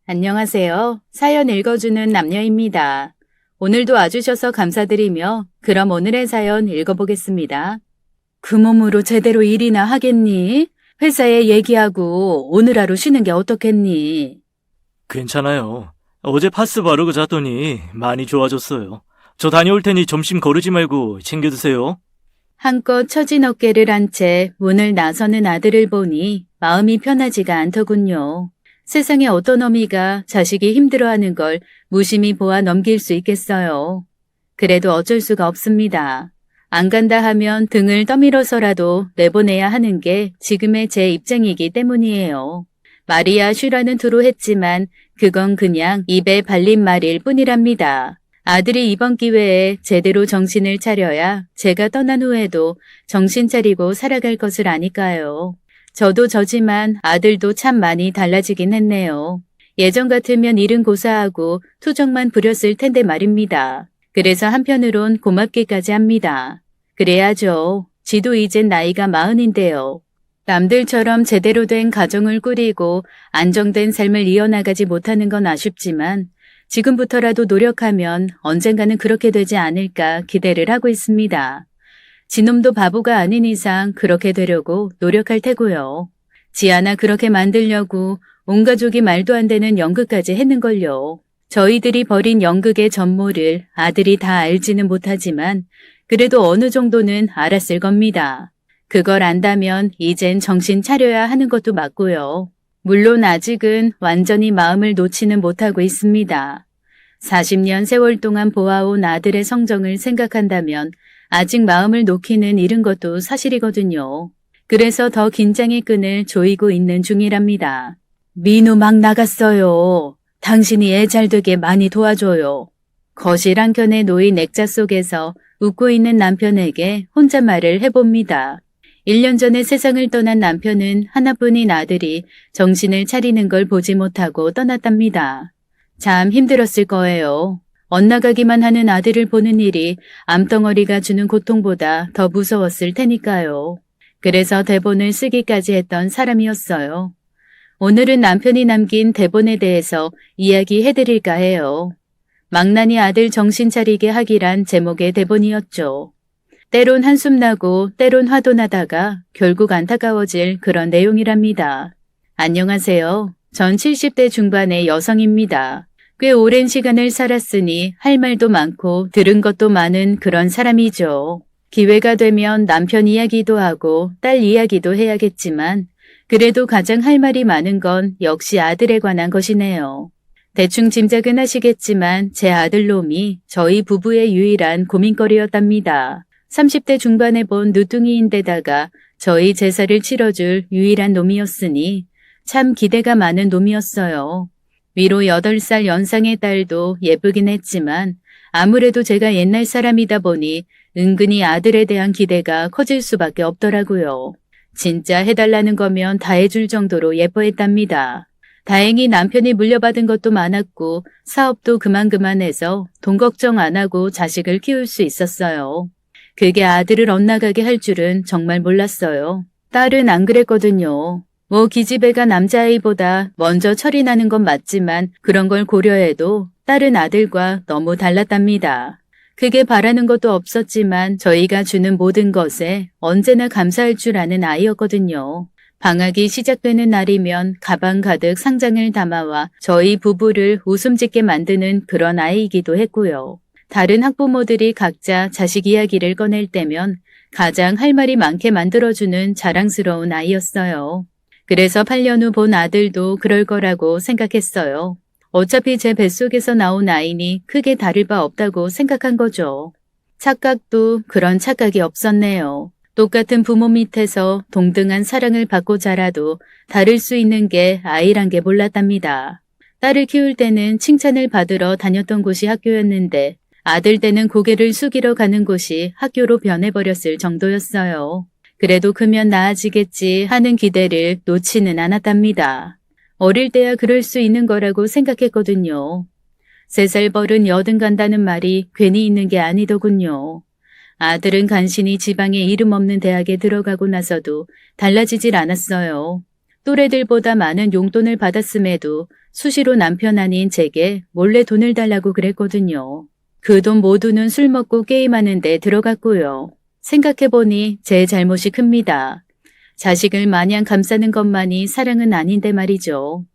안녕하세요. 사연 읽어주는 남녀입니다. 오늘도 와주셔서 감사드리며 그럼 오늘의 사연 읽어보겠습니다. 그 몸으로 제대로 일이나 하겠니? 회사에 얘기하고 오늘 하루 쉬는 게 어떻겠니? 괜찮아요. 어제 파스 바르고 잤더니 많이 좋아졌어요. 저 다녀올 테니 점심 거르지 말고 챙겨 드세요. 한껏 처진 어깨를 한 채 문을 나서는 아들을 보니 마음이 편하지가 않더군요. 세상에 어떤 어미가 자식이 힘들어하는 걸 무심히 보아 넘길 수 있겠어요. 그래도 어쩔 수가 없습니다. 안 간다 하면 등을 떠밀어서라도 내보내야 하는 게 지금의 제 입장이기 때문이에요. 말이야 쉬라는 투로 했지만 그건 그냥 입에 발린 말일 뿐이랍니다. 아들이 이번 기회에 제대로 정신을 차려야 제가 떠난 후에도 정신 차리고 살아갈 것을 아니까요. 저도 저지만 아들도 참 많이 달라지긴 했네요. 예전 같으면 일은 고사하고 투정만 부렸을 텐데 말입니다. 그래서 한편으론 고맙기까지 합니다. 그래야죠. 지도 이젠 나이가 40인데요. 남들처럼 제대로 된 가정을 꾸리고 안정된 삶을 이어나가지 못하는 건 아쉽지만 지금부터라도 노력하면 언젠가는 그렇게 되지 않을까 기대를 하고 있습니다. 지놈도 바보가 아닌 이상 그렇게 되려고 노력할 테고요. 지 하나 그렇게 만들려고 온 가족이 말도 안 되는 연극까지 했는걸요. 저희들이 벌인 연극의 전모를 아들이 다 알지는 못하지만 그래도 어느 정도는 알았을 겁니다. 그걸 안다면 이젠 정신 차려야 하는 것도 맞고요. 물론 아직은 완전히 마음을 놓지는 못하고 있습니다. 40년 세월 동안 보아온 아들의 성정을 생각한다면 아직 마음을 놓기는 이른 것도 사실이거든요. 그래서 더 긴장의 끈을 조이고 있는 중이랍니다. 민우 막 나갔어요. 당신이 애 잘 되게 많이 도와줘요. 거실 한켠에 놓인 액자 속에서 웃고 있는 남편에게 혼잣말을 해봅니다. 1년 전에 세상을 떠난 남편은 하나뿐인 아들이 정신을 차리는 걸 보지 못하고 떠났답니다. 참 힘들었을 거예요. 엇나가기만 하는 아들을 보는 일이 암덩어리가 주는 고통보다 더 무서웠을 테니까요. 그래서 대본을 쓰기까지 했던 사람이었어요. 오늘은 남편이 남긴 대본에 대해서 이야기해드릴까 해요. 망나니 아들 정신 차리게 하기란 제목의 대본이었죠. 때론 한숨 나고 때론 화도 나다가 결국 안타까워질 그런 내용이랍니다. 안녕하세요. 전 70대 중반의 여성입니다. 꽤 오랜 시간을 살았으니 할 말도 많고 들은 것도 많은 그런 사람이죠. 기회가 되면 남편 이야기도 하고 딸 이야기도 해야겠지만 그래도 가장 할 말이 많은 건 역시 아들에 관한 것이네요. 대충 짐작은 하시겠지만 제 아들놈이 저희 부부의 유일한 고민거리였답니다. 30대 중반에 본 누뚱이인데다가 저희 제사를 치러줄 유일한 놈이었으니 참 기대가 많은 놈이었어요. 위로 8살 연상의 딸도 예쁘긴 했지만 아무래도 제가 옛날 사람이다 보니 은근히 아들에 대한 기대가 커질 수밖에 없더라고요. 진짜 해달라는 거면 다 해줄 정도로 예뻐했답니다. 다행히 남편이 물려받은 것도 많았고 사업도 그만해서 돈 걱정 안 하고 자식을 키울 수 있었어요. 그게 아들을 엇나가게 할 줄은 정말 몰랐어요. 딸은 안 그랬거든요. 뭐 기집애가 남자아이보다 먼저 철이 나는 건 맞지만 그런 걸 고려해도 딸은 아들과 너무 달랐답니다. 크게 바라는 것도 없었지만 저희가 주는 모든 것에 언제나 감사할 줄 아는 아이였거든요. 방학이 시작되는 날이면 가방 가득 상장을 담아와 저희 부부를 웃음 짓게 만드는 그런 아이이기도 했고요. 다른 학부모들이 각자 자식 이야기를 꺼낼 때면 가장 할 말이 많게 만들어주는 자랑스러운 아이였어요. 그래서 8년 후 본 아들도 그럴 거라고 생각했어요. 어차피 제 뱃속에서 나온 아이니 크게 다를 바 없다고 생각한 거죠. 착각도 그런 착각이 없었네요. 똑같은 부모 밑에서 동등한 사랑을 받고 자라도 다를 수 있는 게 아이란 게 몰랐답니다. 딸을 키울 때는 칭찬을 받으러 다녔던 곳이 학교였는데 아들 때는 고개를 숙이러 가는 곳이 학교로 변해버렸을 정도였어요. 그래도 크면 나아지겠지 하는 기대를 놓지는 않았답니다. 어릴 때야 그럴 수 있는 거라고 생각했거든요. 3살 벌은 여든 간다는 말이 괜히 있는 게 아니더군요. 아들은 간신히 지방에 이름 없는 대학에 들어가고 나서도 달라지질 않았어요. 또래들보다 많은 용돈을 받았음에도 수시로 남편 아닌 제게 몰래 돈을 달라고 그랬거든요. 그 돈 모두는 술 먹고 게임하는 데 들어갔고요. 생각해보니 제 잘못이 큽니다. 자식을 마냥 감싸는 것만이 사랑은 아닌데 말이죠.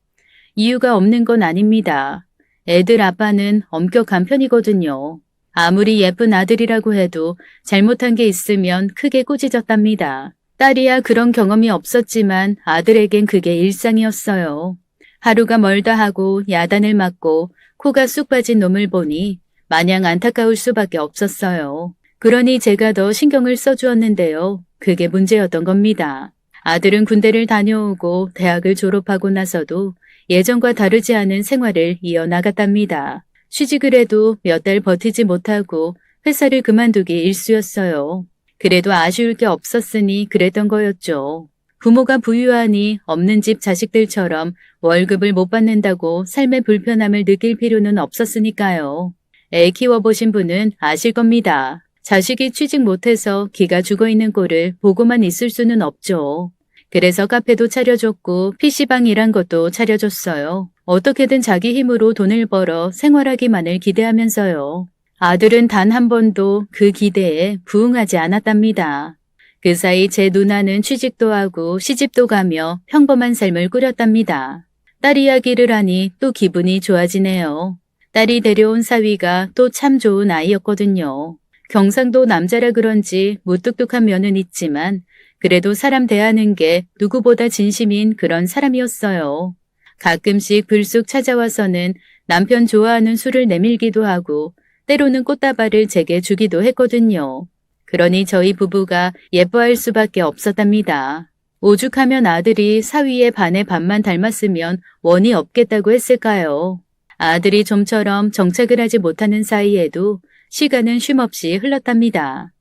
이유가 없는 건 아닙니다. 애들 아빠는 엄격한 편이거든요. 아무리 예쁜 아들이라고 해도 잘못한 게 있으면 크게 꾸짖었답니다. 딸이야 그런 경험이 없었지만 아들에겐 그게 일상이었어요. 하루가 멀다 하고 야단을 맞고 코가 쑥 빠진 놈을 보니 마냥 안타까울 수밖에 없었어요. 그러니 제가 더 신경을 써주었는데요. 그게 문제였던 겁니다. 아들은 군대를 다녀오고 대학을 졸업하고 나서도 예전과 다르지 않은 생활을 이어나갔답니다. 취직을 해도 몇 달 버티지 못하고 회사를 그만두기 일쑤였어요. 그래도 아쉬울 게 없었으니 그랬던 거였죠. 부모가 부유하니 없는 집 자식들처럼 월급을 못 받는다고 삶의 불편함을 느낄 필요는 없었으니까요. 애 키워보신 분은 아실 겁니다. 자식이 취직 못해서 기가 죽어있는 꼴을 보고만 있을 수는 없죠. 그래서 카페도 차려줬고 PC방이란 것도 차려줬어요. 어떻게든 자기 힘으로 돈을 벌어 생활하기만을 기대하면서요. 아들은 단 한 번도 그 기대에 부응하지 않았답니다. 그 사이 제 누나는 취직도 하고 시집도 가며 평범한 삶을 꾸렸답니다. 딸 이야기를 하니 또 기분이 좋아지네요. 딸이 데려온 사위가 또 참 좋은 아이였거든요. 경상도 남자라 그런지 무뚝뚝한 면은 있지만 그래도 사람 대하는 게 누구보다 진심인 그런 사람이었어요. 가끔씩 불쑥 찾아와서는 남편 좋아하는 술을 내밀기도 하고 때로는 꽃다발을 제게 주기도 했거든요. 그러니 저희 부부가 예뻐할 수밖에 없었답니다. 오죽하면 아들이 사위의 반의 반만 닮았으면 원이 없겠다고 했을까요? 아들이 좀처럼 정착을 하지 못하는 사이에도 시간은 쉼없이 흘렀답니다.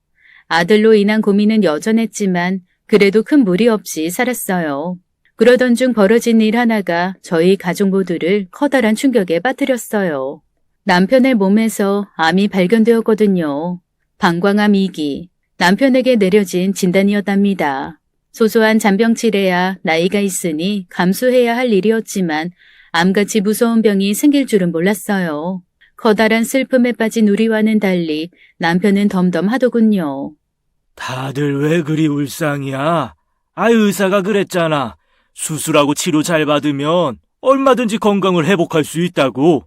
아들로 인한 고민은 여전했지만 그래도 큰 무리 없이 살았어요. 그러던 중 벌어진 일 하나가 저희 가족 모두를 커다란 충격에 빠뜨렸어요. 남편의 몸에서 암이 발견되었거든요. 방광암 2기. 남편에게 내려진 진단이었답니다. 소소한 잔병치레야 나이가 있으니 감수해야 할 일이었지만 암같이 무서운 병이 생길 줄은 몰랐어요. 커다란 슬픔에 빠진 우리와는 달리 남편은 덤덤하더군요. 다들 왜 그리 울상이야? 의사가 그랬잖아. 수술하고 치료 잘 받으면 얼마든지 건강을 회복할 수 있다고.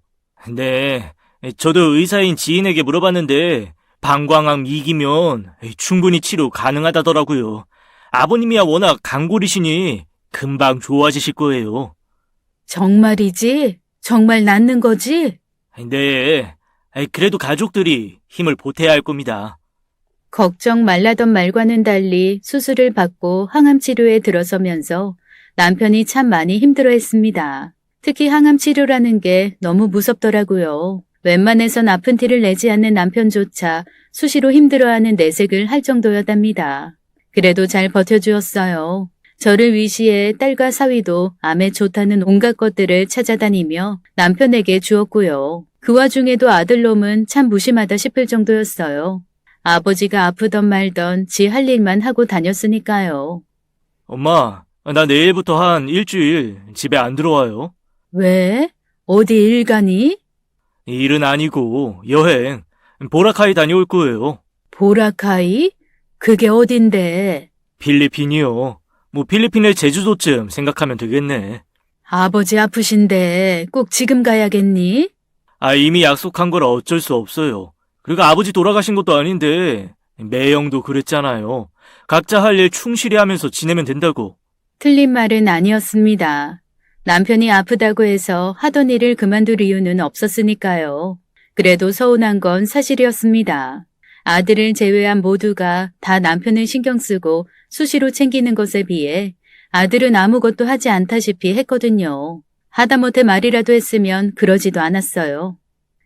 네, 저도 의사인 지인에게 물어봤는데 방광암 2기면 충분히 치료 가능하다더라고요. 아버님이야 워낙 강골이시니 금방 좋아지실 거예요. 정말이지? 정말 낫는 거지? 네, 그래도 가족들이 힘을 보태야 할 겁니다. 걱정 말라던 말과는 달리 수술을 받고 항암 치료에 들어서면서 남편이 참 많이 힘들어했습니다. 특히 항암 치료라는 게 너무 무섭더라고요. 웬만해선 아픈 티를 내지 않는 남편조차 수시로 힘들어하는 내색을 할 정도였답니다. 그래도 잘 버텨주었어요. 저를 위시해 딸과 사위도 암에 좋다는 온갖 것들을 찾아다니며 남편에게 주었고요. 그 와중에도 아들놈은 참 무심하다 싶을 정도였어요. 아버지가 아프던 말던 지 할 일만 하고 다녔으니까요. 엄마, 나 내일부터 한 일주일 집에 안 들어와요. 왜? 어디 일 가니? 일은 아니고 여행, 보라카이 다녀올 거예요. 보라카이? 그게 어딘데? 필리핀이요. 필리핀의 제주도쯤 생각하면 되겠네. 아버지 아프신데 꼭 지금 가야겠니? 이미 약속한 거라 어쩔 수 없어요. 그리고 아버지 돌아가신 것도 아닌데 매형도 그랬잖아요. 각자 할 일 충실히 하면서 지내면 된다고. 틀린 말은 아니었습니다. 남편이 아프다고 해서 하던 일을 그만둘 이유는 없었으니까요. 그래도 서운한 건 사실이었습니다. 아들을 제외한 모두가 다 남편을 신경 쓰고 수시로 챙기는 것에 비해 아들은 아무것도 하지 않다시피 했거든요. 하다못해 말이라도 했으면 그러지도 않았어요.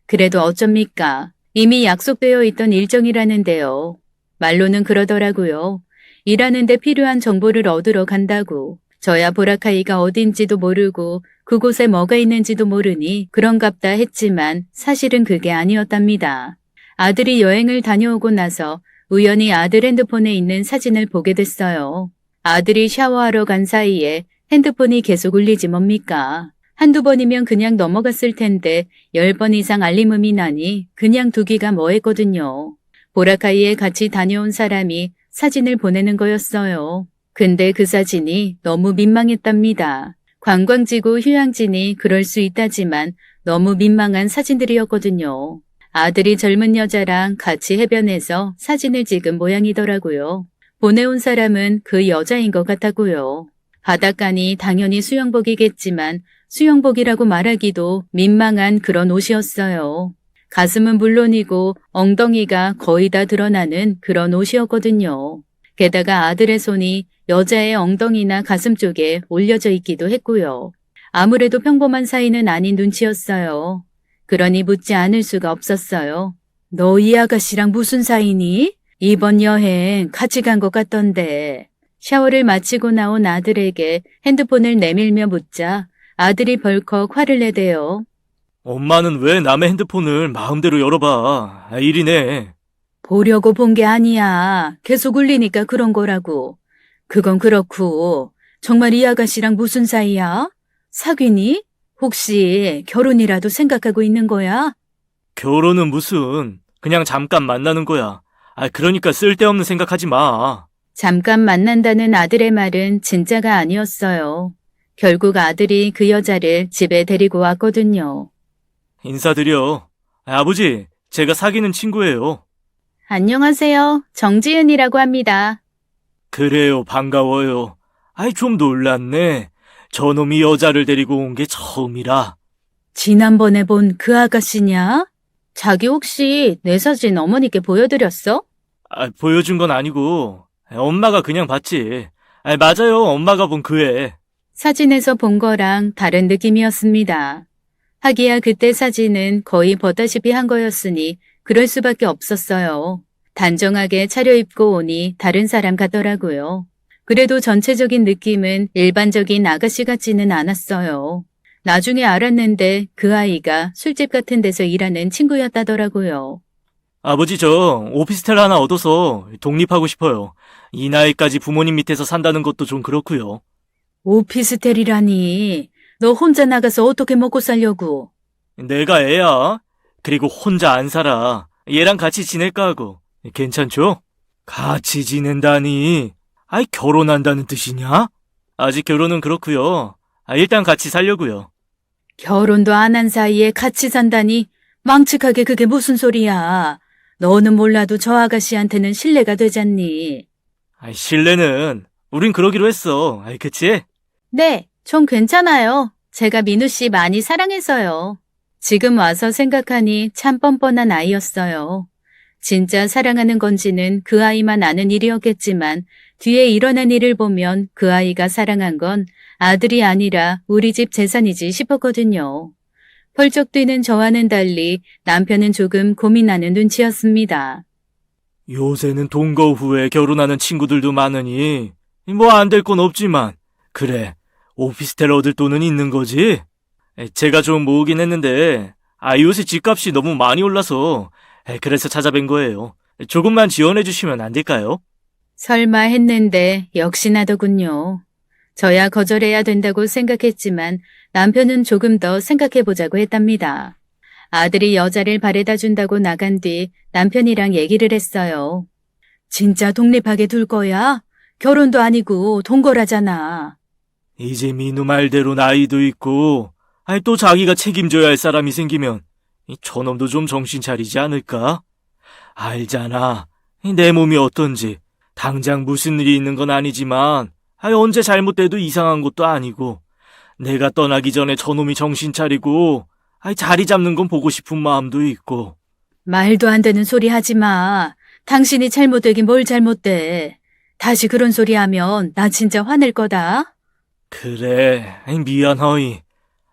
그래도 어쩝니까? 이미 약속되어 있던 일정이라는데요. 말로는 그러더라고요. 일하는데 필요한 정보를 얻으러 간다고. 저야 보라카이가 어딘지도 모르고 그곳에 뭐가 있는지도 모르니 그런갑다 했지만 사실은 그게 아니었답니다. 아들이 여행을 다녀오고 나서 우연히 아들 핸드폰에 있는 사진을 보게 됐어요. 아들이 샤워하러 간 사이에 핸드폰이 계속 울리지 뭡니까. 한두 번이면 그냥 넘어갔을 텐데 10번 이상 알림음이 나니 그냥 두기가 뭐했거든요. 보라카이에 같이 다녀온 사람이 사진을 보내는 거였어요. 근데 그 사진이 너무 민망했답니다. 관광지고 휴양지니 그럴 수 있다지만 너무 민망한 사진들이었거든요. 아들이 젊은 여자랑 같이 해변에서 사진을 찍은 모양이더라고요. 보내온 사람은 그 여자인 것 같았고요. 바닷가니 당연히 수영복이겠지만 수영복이라고 말하기도 민망한 그런 옷이었어요. 가슴은 물론이고 엉덩이가 거의 다 드러나는 그런 옷이었거든요. 게다가 아들의 손이 여자의 엉덩이나 가슴 쪽에 올려져 있기도 했고요. 아무래도 평범한 사이는 아닌 눈치였어요. 그러니 묻지 않을 수가 없었어요. 너 이 아가씨랑 무슨 사이니? 이번 여행 같이 간 것 같던데. 샤워를 마치고 나온 아들에게 핸드폰을 내밀며 묻자 아들이 벌컥 화를 내대요. 엄마는 왜 남의 핸드폰을 마음대로 열어봐. 일이네. 보려고 본 게 아니야. 계속 울리니까 그런 거라고. 그건 그렇고 정말 이 아가씨랑 무슨 사이야? 사귀니? 혹시 결혼이라도 생각하고 있는 거야? 결혼은 무슨. 그냥 잠깐 만나는 거야. 그러니까 쓸데없는 생각하지 마. 잠깐 만난다는 아들의 말은 진짜가 아니었어요. 결국 아들이 그 여자를 집에 데리고 왔거든요. 인사드려. 아버지, 제가 사귀는 친구예요. 안녕하세요. 정지은이라고 합니다. 그래요, 반가워요. 좀 놀랐네. 저놈이 여자를 데리고 온 게 처음이라. 지난번에 본 그 아가씨냐? 자기 혹시 내 사진 어머니께 보여드렸어? 보여준 건 아니고, 엄마가 그냥 봤지. 맞아요, 엄마가 본 그 애. 사진에서 본 거랑 다른 느낌이었습니다. 하기야 그때 사진은 거의 보다시피 한 거였으니 그럴 수밖에 없었어요. 단정하게 차려입고 오니 다른 사람 같더라고요. 그래도 전체적인 느낌은 일반적인 아가씨 같지는 않았어요. 나중에 알았는데 그 아이가 술집 같은 데서 일하는 친구였다더라고요. 아버지, 저 오피스텔 하나 얻어서 독립하고 싶어요. 이 나이까지 부모님 밑에서 산다는 것도 좀 그렇고요. 오피스텔이라니. 너 혼자 나가서 어떻게 먹고 살려고? 내가 애야. 그리고 혼자 안 살아. 얘랑 같이 지낼까 하고. 괜찮죠? 같이 지낸다니. 결혼한다는 뜻이냐? 아직 결혼은 그렇고요. 일단 같이 살려고요. 결혼도 안 한 사이에 같이 산다니 망측하게 그게 무슨 소리야. 너는 몰라도 저 아가씨한테는 신뢰가 되잖니. 실례는 우린 그러기로 했어. 그치? 네, 전 괜찮아요. 제가 민우 씨 많이 사랑해서요. 지금 와서 생각하니 참 뻔뻔한 아이였어요. 진짜 사랑하는 건지는 그 아이만 아는 일이었겠지만 뒤에 일어난 일을 보면 그 아이가 사랑한 건 아들이 아니라 우리 집 재산이지 싶었거든요. 펄쩍 뛰는 저와는 달리 남편은 조금 고민하는 눈치였습니다. 요새는 동거 후에 결혼하는 친구들도 많으니 뭐 안 될 건 없지만 그래, 오피스텔 얻을 돈은 있는 거지? 제가 좀 모으긴 했는데 요새 집값이 너무 많이 올라서 그래서 찾아뵌 거예요. 조금만 지원해 주시면 안 될까요? 설마 했는데 역시나더군요. 저야 거절해야 된다고 생각했지만 남편은 조금 더 생각해보자고 했답니다. 아들이 여자를 바래다 준다고 나간 뒤 남편이랑 얘기를 했어요. 진짜 독립하게 둘 거야? 결혼도 아니고 동거라잖아. 이제 민우 말대로 나이도 있고 또 자기가 책임져야 할 사람이 생기면 저놈도 좀 정신 차리지 않을까? 알잖아. 내 몸이 어떤지. 당장 무슨 일이 있는 건 아니지만 언제 잘못돼도 이상한 것도 아니고 내가 떠나기 전에 저놈이 정신 차리고 자리 잡는 건 보고 싶은 마음도 있고. 말도 안 되는 소리 하지 마. 당신이 잘못되긴 뭘 잘못돼. 다시 그런 소리 하면 나 진짜 화낼 거다. 그래, 미안하이.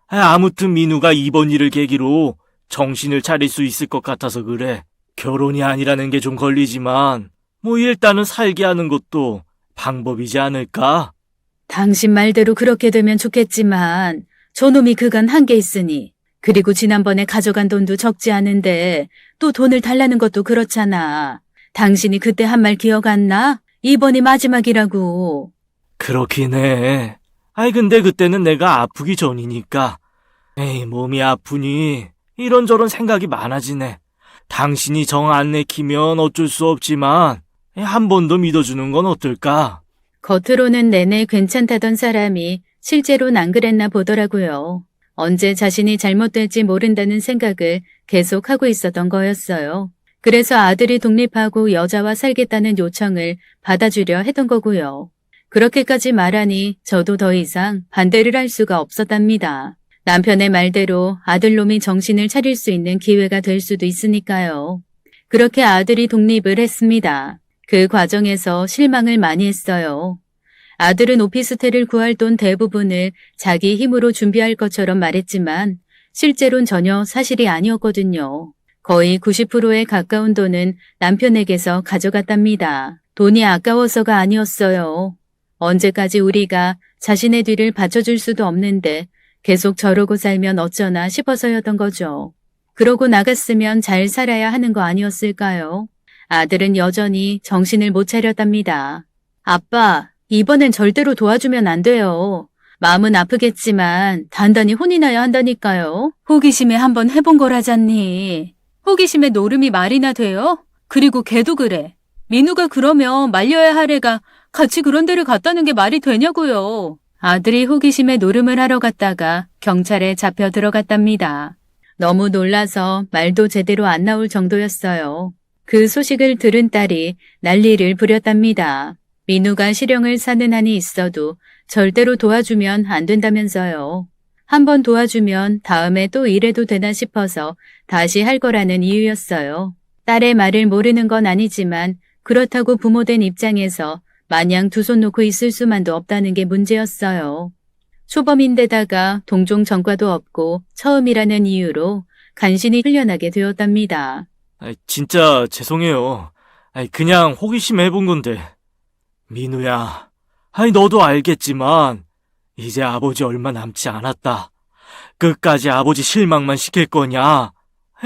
아무튼 민우가 이번 일을 계기로 정신을 차릴 수 있을 것 같아서 그래. 결혼이 아니라는 게 좀 걸리지만 뭐 일단은 살게 하는 것도 방법이지 않을까? 당신 말대로 그렇게 되면 좋겠지만 저놈이 그간 한 게 있으니 그리고 지난번에 가져간 돈도 적지 않은데 또 돈을 달라는 것도 그렇잖아. 당신이 그때 한 말 기억 안 나? 이번이 마지막이라고. 그렇긴 해. 근데 그때는 내가 아프기 전이니까 에이, 몸이 아프니 이런저런 생각이 많아지네. 당신이 정 안 내키면 어쩔 수 없지만 한 번 더 믿어주는 건 어떨까? 겉으로는 내내 괜찮다던 사람이 실제로는 안 그랬나 보더라고요. 언제 자신이 잘못될지 모른다는 생각을 계속하고 있었던 거였어요. 그래서 아들이 독립하고 여자와 살겠다는 요청을 받아주려 했던 거고요. 그렇게까지 말하니 저도 더 이상 반대를 할 수가 없었답니다. 남편의 말대로 아들놈이 정신을 차릴 수 있는 기회가 될 수도 있으니까요. 그렇게 아들이 독립을 했습니다. 그 과정에서 실망을 많이 했어요. 아들은 오피스텔을 구할 돈 대부분을 자기 힘으로 준비할 것처럼 말했지만 실제로는 전혀 사실이 아니었거든요. 거의 90%에 가까운 돈은 남편에게서 가져갔답니다. 돈이 아까워서가 아니었어요. 언제까지 우리가 자신의 뒤를 받쳐줄 수도 없는데 계속 저러고 살면 어쩌나 싶어서였던 거죠. 그러고 나갔으면 잘 살아야 하는 거 아니었을까요? 아들은 여전히 정신을 못 차렸답니다. 아빠, 이번엔 절대로 도와주면 안 돼요. 마음은 아프겠지만 단단히 혼이 나야 한다니까요. 호기심에 한번 해본 거라잖니. 호기심에 노름이 말이나 돼요? 그리고 걔도 그래. 민우가 그러면 말려야 할 애가 같이 그런 데를 갔다는 게 말이 되냐고요. 아들이 호기심에 노름을 하러 갔다가 경찰에 잡혀 들어갔답니다. 너무 놀라서 말도 제대로 안 나올 정도였어요. 그 소식을 들은 딸이 난리를 부렸답니다. 민우가 실형을 사는 한이 있어도 절대로 도와주면 안 된다면서요. 한번 도와주면 다음에 또 이래도 되나 싶어서 다시 할 거라는 이유였어요. 딸의 말을 모르는 건 아니지만 그렇다고 부모된 입장에서 마냥 두 손 놓고 있을 수만도 없다는 게 문제였어요. 초범인데다가 동종 전과도 없고 처음이라는 이유로 간신히 훈련하게 되었답니다. 진짜 죄송해요. 그냥 호기심에 해본 건데. 민우야, 너도 알겠지만 이제 아버지 얼마 남지 않았다. 끝까지 아버지 실망만 시킬 거냐?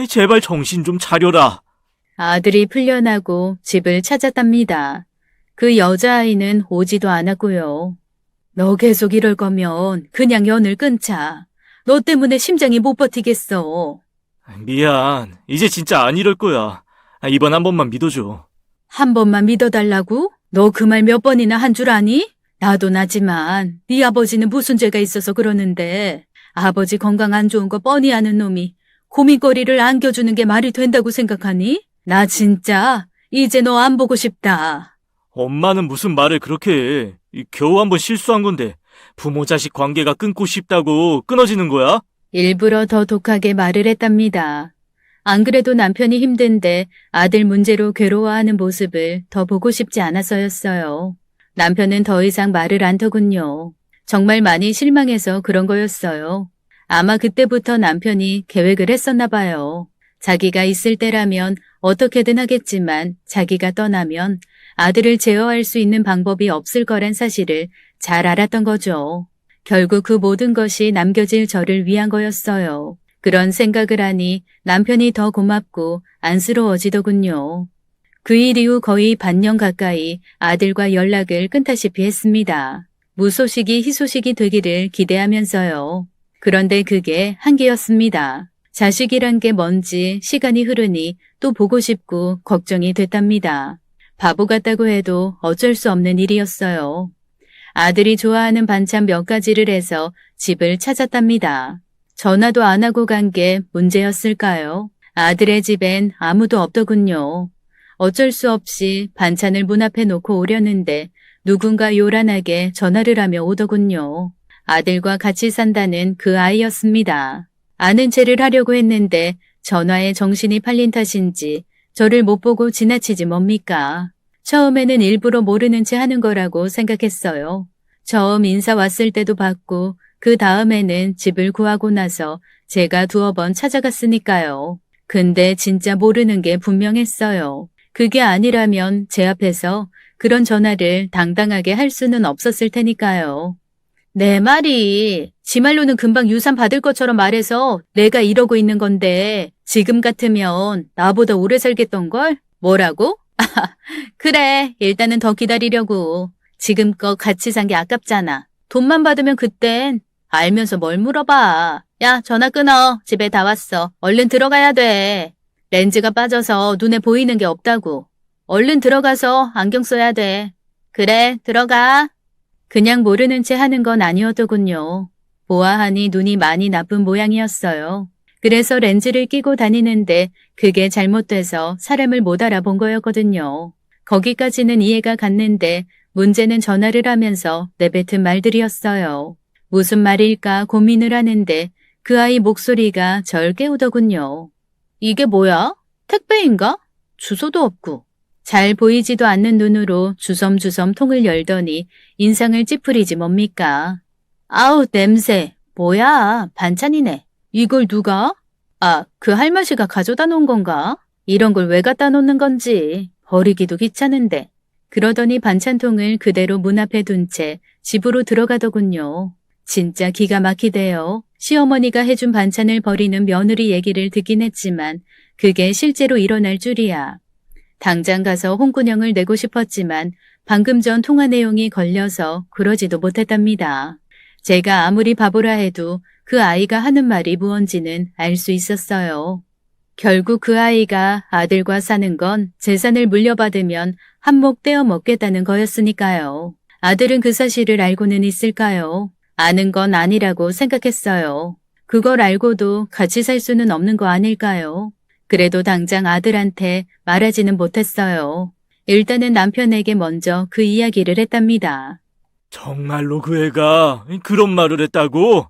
제발 정신 좀 차려라. 아들이 풀려나고 집을 찾았답니다. 그 여자아이는 오지도 않았고요. 너 계속 이럴 거면 그냥 연을 끊자. 너 때문에 심장이 못 버티겠어. 미안. 이제 진짜 안 이럴 거야. 이번 한 번만 믿어줘. 한 번만 믿어달라고? 너 그 말 몇 번이나 한 줄 아니? 나도 나지만 네 아버지는 무슨 죄가 있어서 그러는데 아버지 건강 안 좋은 거 뻔히 아는 놈이 고민거리를 안겨주는 게 말이 된다고 생각하니? 나 진짜 이제 너 안 보고 싶다. 엄마는 무슨 말을 그렇게 해. 겨우 한 번 실수한 건데 부모 자식 관계가 끊고 싶다고 끊어지는 거야? 일부러 더 독하게 말을 했답니다. 안 그래도 남편이 힘든데 아들 문제로 괴로워하는 모습을 더 보고 싶지 않아서였어요. 남편은 더 이상 말을 안 더군요. 정말 많이 실망해서 그런 거였어요. 아마 그때부터 남편이 계획을 했었나 봐요. 자기가 있을 때라면 어떻게든 하겠지만 자기가 떠나면 아들을 제어할 수 있는 방법이 없을 거란 사실을 잘 알았던 거죠. 결국 그 모든 것이 남겨질 저를 위한 거였어요. 그런 생각을 하니 남편이 더 고맙고 안쓰러워지더군요. 그 일 이후 거의 반년 가까이 아들과 연락을 끊다시피 했습니다. 무소식이 희소식이 되기를 기대하면서요. 그런데 그게 한계였습니다. 자식이란 게 뭔지 시간이 흐르니 또 보고 싶고 걱정이 됐답니다. 바보 같다고 해도 어쩔 수 없는 일이었어요. 아들이 좋아하는 반찬 몇 가지를 해서 집을 찾았답니다. 전화도 안 하고 간 게 문제였을까요? 아들의 집엔 아무도 없더군요. 어쩔 수 없이 반찬을 문 앞에 놓고 오려는데 누군가 요란하게 전화를 하며 오더군요. 아들과 같이 산다는 그 아이였습니다. 아는 체를 하려고 했는데 전화에 정신이 팔린 탓인지 저를 못 보고 지나치지 뭡니까? 처음에는 일부러 모르는 체 하는 거라고 생각했어요. 처음 인사 왔을 때도 받고 그 다음에는 집을 구하고 나서 제가 두어 번 찾아갔으니까요. 근데 진짜 모르는 게 분명했어요. 그게 아니라면 제 앞에서 그런 전화를 당당하게 할 수는 없었을 테니까요. 내 말이 지 말로는 금방 유산 받을 것처럼 말해서 내가 이러고 있는 건데 지금 같으면 나보다 오래 살겠던걸? 뭐라고? 그래, 일단은 더 기다리려고. 지금껏 같이 산 게 아깝잖아. 돈만 받으면 그땐 알면서 뭘 물어봐. 야, 전화 끊어. 집에 다 왔어. 얼른 들어가야 돼. 렌즈가 빠져서 눈에 보이는 게 없다고. 얼른 들어가서 안경 써야 돼. 그래, 들어가. 그냥 모르는 채 하는 건 아니었더군요. 보아하니 눈이 많이 나쁜 모양이었어요. 그래서 렌즈를 끼고 다니는데 그게 잘못돼서 사람을 못 알아본 거였거든요. 거기까지는 이해가 갔는데 문제는 전화를 하면서 내뱉은 말들이었어요. 무슨 말일까 고민을 하는데 그 아이 목소리가 절 깨우더군요. 이게 뭐야? 택배인가? 주소도 없고. 잘 보이지도 않는 눈으로 주섬주섬 통을 열더니 인상을 찌푸리지 뭡니까? 아우, 냄새. 뭐야, 반찬이네. 이걸 누가? 아, 그 할머니가 가져다 놓은 건가? 이런 걸 왜 갖다 놓는 건지 버리기도 귀찮은데. 그러더니 반찬통을 그대로 문 앞에 둔 채 집으로 들어가더군요. 진짜 기가 막히대요. 시어머니가 해준 반찬을 버리는 며느리 얘기를 듣긴 했지만 그게 실제로 일어날 줄이야. 당장 가서 홍군형을 내고 싶었지만 방금 전 통화 내용이 걸려서 그러지도 못했답니다. 제가 아무리 바보라 해도 그 아이가 하는 말이 무언지는 알 수 있었어요. 결국 그 아이가 아들과 사는 건 재산을 물려받으면 한몫 떼어 먹겠다는 거였으니까요. 아들은 그 사실을 알고는 있을까요? 아는 건 아니라고 생각했어요. 그걸 알고도 같이 살 수는 없는 거 아닐까요? 그래도 당장 아들한테 말하지는 못했어요. 일단은 남편에게 먼저 그 이야기를 했답니다. 정말로 그 애가 그런 말을 했다고?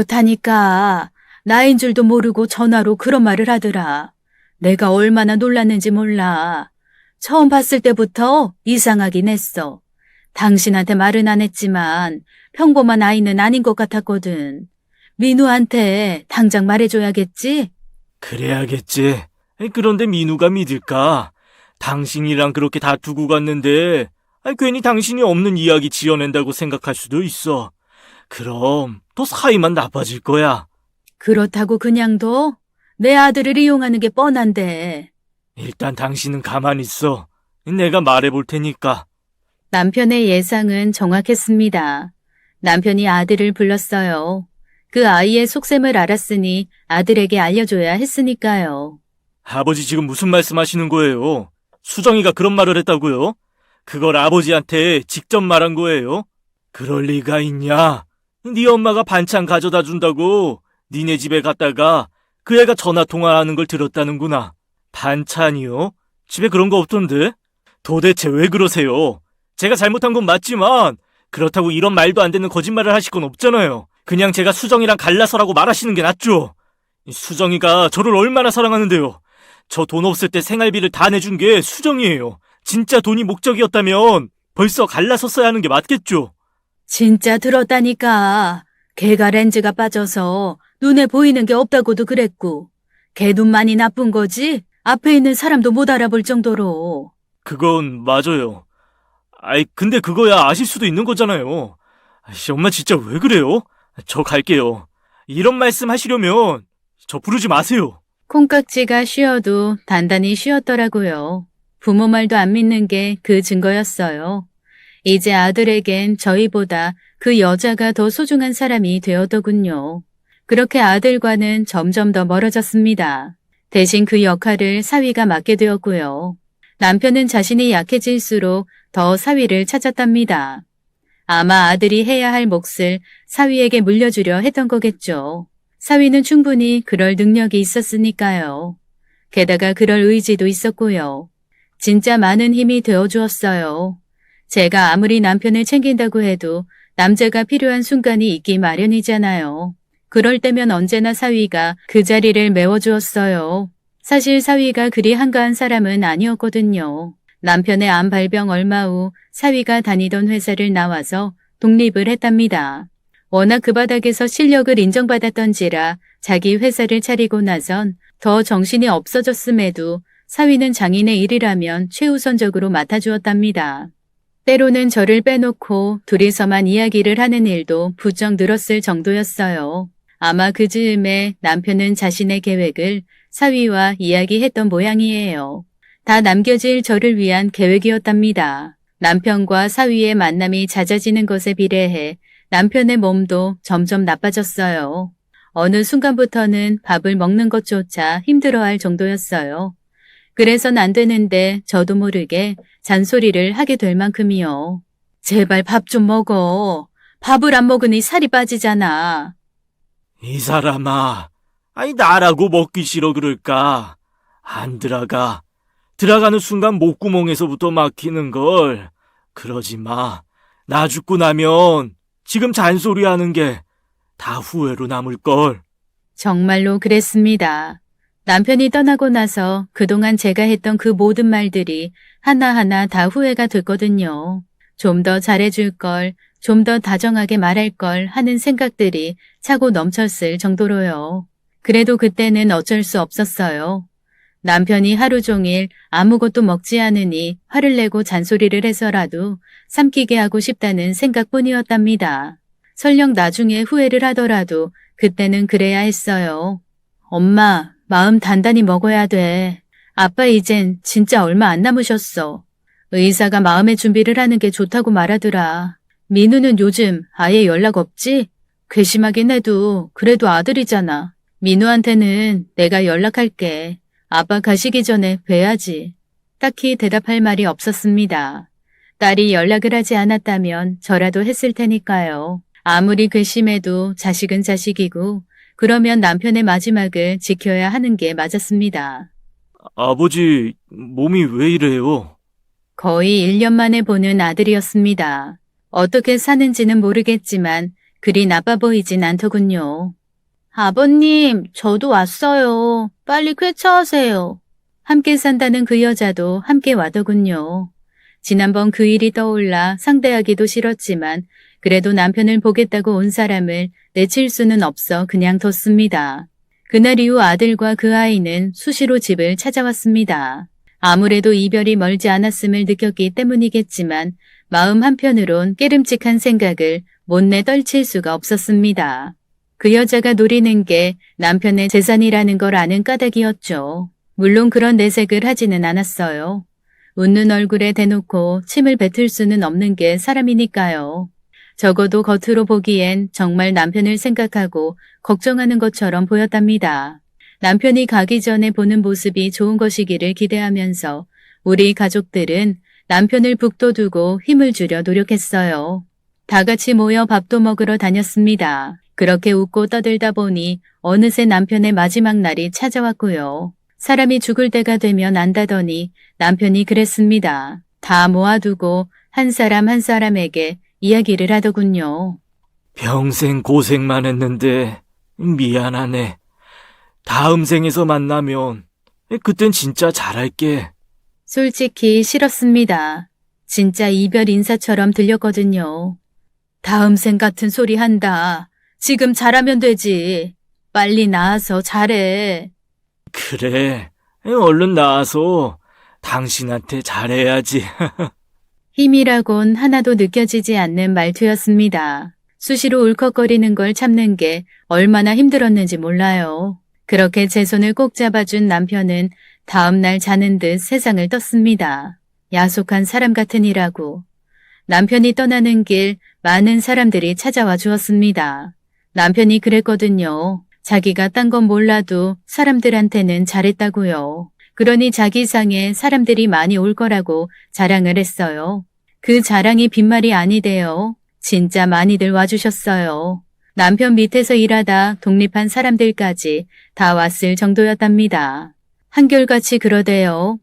그렇다니까. 나인 줄도 모르고 전화로 그런 말을 하더라. 내가 얼마나 놀랐는지 몰라. 처음 봤을 때부터 이상하긴 했어. 당신한테 말은 안 했지만 평범한 아이는 아닌 것 같았거든. 민우한테 당장 말해줘야겠지? 그래야겠지. 그런데 민우가 믿을까? 당신이랑 그렇게 다투고 갔는데 괜히 당신이 없는 이야기 지어낸다고 생각할 수도 있어. 그럼 또 사이만 나빠질 거야. 그렇다고 그냥 둬? 내 아들을 이용하는 게 뻔한데. 일단 당신은 가만히 있어. 내가 말해볼 테니까. 남편의 예상은 정확했습니다. 남편이 아들을 불렀어요. 그 아이의 속셈을 알았으니 아들에게 알려줘야 했으니까요. 아버지 지금 무슨 말씀하시는 거예요? 수정이가 그런 말을 했다고요? 그걸 아버지한테 직접 말한 거예요? 그럴 리가 있냐? 네 엄마가 반찬 가져다 준다고 니네 집에 갔다가 그 애가 전화 통화하는 걸 들었다는구나. 반찬이요? 집에 그런 거 없던데? 도대체 왜 그러세요? 제가 잘못한 건 맞지만 그렇다고 이런 말도 안 되는 거짓말을 하실 건 없잖아요. 그냥 제가 수정이랑 갈라서라고 말하시는 게 낫죠. 수정이가 저를 얼마나 사랑하는데요. 저 돈 없을 때 생활비를 다 내준 게 수정이에요. 진짜 돈이 목적이었다면 벌써 갈라섰어야 하는 게 맞겠죠. 진짜 들었다니까. 걔가 렌즈가 빠져서 눈에 보이는 게 없다고도 그랬고. 걔 눈만이 나쁜 거지? 앞에 있는 사람도 못 알아볼 정도로. 그건 맞아요. 근데 그거야 아실 수도 있는 거잖아요. 엄마 진짜 왜 그래요? 저 갈게요. 이런 말씀 하시려면 저 부르지 마세요. 콩깍지가 쉬어도 단단히 쉬었더라고요. 부모 말도 안 믿는 게 그 증거였어요. 이제 아들에겐 저희보다 그 여자가 더 소중한 사람이 되었더군요. 그렇게 아들과는 점점 더 멀어졌습니다. 대신 그 역할을 사위가 맡게 되었고요. 남편은 자신이 약해질수록 더 사위를 찾았답니다. 아마 아들이 해야 할 몫을 사위에게 물려주려 했던 거겠죠. 사위는 충분히 그럴 능력이 있었으니까요. 게다가 그럴 의지도 있었고요. 진짜 많은 힘이 되어주었어요. 제가 아무리 남편을 챙긴다고 해도 남자가 필요한 순간이 있기 마련이잖아요. 그럴 때면 언제나 사위가 그 자리를 메워주었어요. 사실 사위가 그리 한가한 사람은 아니었거든요. 남편의 암 발병 얼마 후 사위가 다니던 회사를 나와서 독립을 했답니다. 워낙 그 바닥에서 실력을 인정받았던지라 자기 회사를 차리고 나선 더 정신이 없어졌음에도 사위는 장인의 일이라면 최우선적으로 맡아주었답니다. 때로는 저를 빼놓고 둘이서만 이야기를 하는 일도 부쩍 늘었을 정도였어요. 아마 그 즈음에 남편은 자신의 계획을 사위와 이야기했던 모양이에요. 다 남겨질 저를 위한 계획이었답니다. 남편과 사위의 만남이 잦아지는 것에 비례해 남편의 몸도 점점 나빠졌어요. 어느 순간부터는 밥을 먹는 것조차 힘들어할 정도였어요. 그래선 안 되는데 저도 모르게 잔소리를 하게 될 만큼이요. 제발 밥 좀 먹어. 밥을 안 먹으니 살이 빠지잖아. 이 사람아, 나라고 먹기 싫어 그럴까? 안 들어가. 들어가는 순간 목구멍에서부터 막히는 걸. 그러지 마. 나 죽고 나면 지금 잔소리 하는 게 다 후회로 남을 걸. 정말로 그랬습니다. 남편이 떠나고 나서 그동안 제가 했던 그 모든 말들이 하나하나 다 후회가 됐거든요. 좀 더 잘해줄 걸, 좀 더 다정하게 말할 걸 하는 생각들이 차고 넘쳤을 정도로요. 그래도 그때는 어쩔 수 없었어요. 남편이 하루 종일 아무것도 먹지 않으니 화를 내고 잔소리를 해서라도 삼키게 하고 싶다는 생각뿐이었답니다. 설령 나중에 후회를 하더라도 그때는 그래야 했어요. 엄마, 마음 단단히 먹어야 돼. 아빠 이젠 진짜 얼마 안 남으셨어. 의사가 마음의 준비를 하는 게 좋다고 말하더라. 민우는 요즘 아예 연락 없지? 괘씸하긴 해도 그래도 아들이잖아. 민우한테는 내가 연락할게. 아빠 가시기 전에 뵈야지. 딱히 대답할 말이 없었습니다. 딸이 연락을 하지 않았다면 저라도 했을 테니까요. 아무리 괘씸해도 자식은 자식이고 그러면 남편의 마지막을 지켜야 하는 게 맞았습니다. 아버지, 몸이 왜 이래요? 거의 1년 만에 보는 아들이었습니다. 어떻게 사는지는 모르겠지만 그리 나빠 보이진 않더군요. 아버님, 저도 왔어요. 빨리 쾌차하세요. 함께 산다는 그 여자도 함께 와더군요. 지난번 그 일이 떠올라 상대하기도 싫었지만 그래도 남편을 보겠다고 온 사람을 내칠 수는 없어 그냥 뒀습니다. 그날 이후 아들과 그 아이는 수시로 집을 찾아왔습니다. 아무래도 이별이 멀지 않았음을 느꼈기 때문이겠지만 마음 한편으론 깨름칙한 생각을 못내 떨칠 수가 없었습니다. 그 여자가 노리는 게 남편의 재산이라는 걸 아는 까닭이었죠. 물론 그런 내색을 하지는 않았어요. 웃는 얼굴에 대놓고 침을 뱉을 수는 없는 게 사람이니까요. 적어도 겉으로 보기엔 정말 남편을 생각하고 걱정하는 것처럼 보였답니다. 남편이 가기 전에 보는 모습이 좋은 것이기를 기대하면서 우리 가족들은 남편을 북돋우고 힘을 주려 노력했어요. 다 같이 모여 밥도 먹으러 다녔습니다. 그렇게 웃고 떠들다 보니 어느새 남편의 마지막 날이 찾아왔고요. 사람이 죽을 때가 되면 안다더니 남편이 그랬습니다. 다 모아두고 한 사람 한 사람에게 이야기를 하더군요. 평생 고생만 했는데 미안하네. 다음 생에서 만나면 그땐 진짜 잘할게. 솔직히 싫었습니다. 진짜 이별 인사처럼 들렸거든요. 다음 생 같은 소리 한다. 지금 잘하면 되지. 빨리 나와서 잘해. 그래, 얼른 나와서 당신한테 잘해야지. 힘이라곤 하나도 느껴지지 않는 말투였습니다. 수시로 울컥거리는 걸 참는 게 얼마나 힘들었는지 몰라요. 그렇게 제 손을 꼭 잡아준 남편은 다음날 자는 듯 세상을 떴습니다. 야속한 사람 같으니라고. 남편이 떠나는 길 많은 사람들이 찾아와 주었습니다. 남편이 그랬거든요. 자기가 딴 건 몰라도 사람들한테는 잘했다고요. 그러니 자기 상에 사람들이 많이 올 거라고 자랑을 했어요. 그 자랑이 빈말이 아니대요. 진짜 많이들 와주셨어요. 남편 밑에서 일하다 독립한 사람들까지 다 왔을 정도였답니다. 한결같이 그러대요.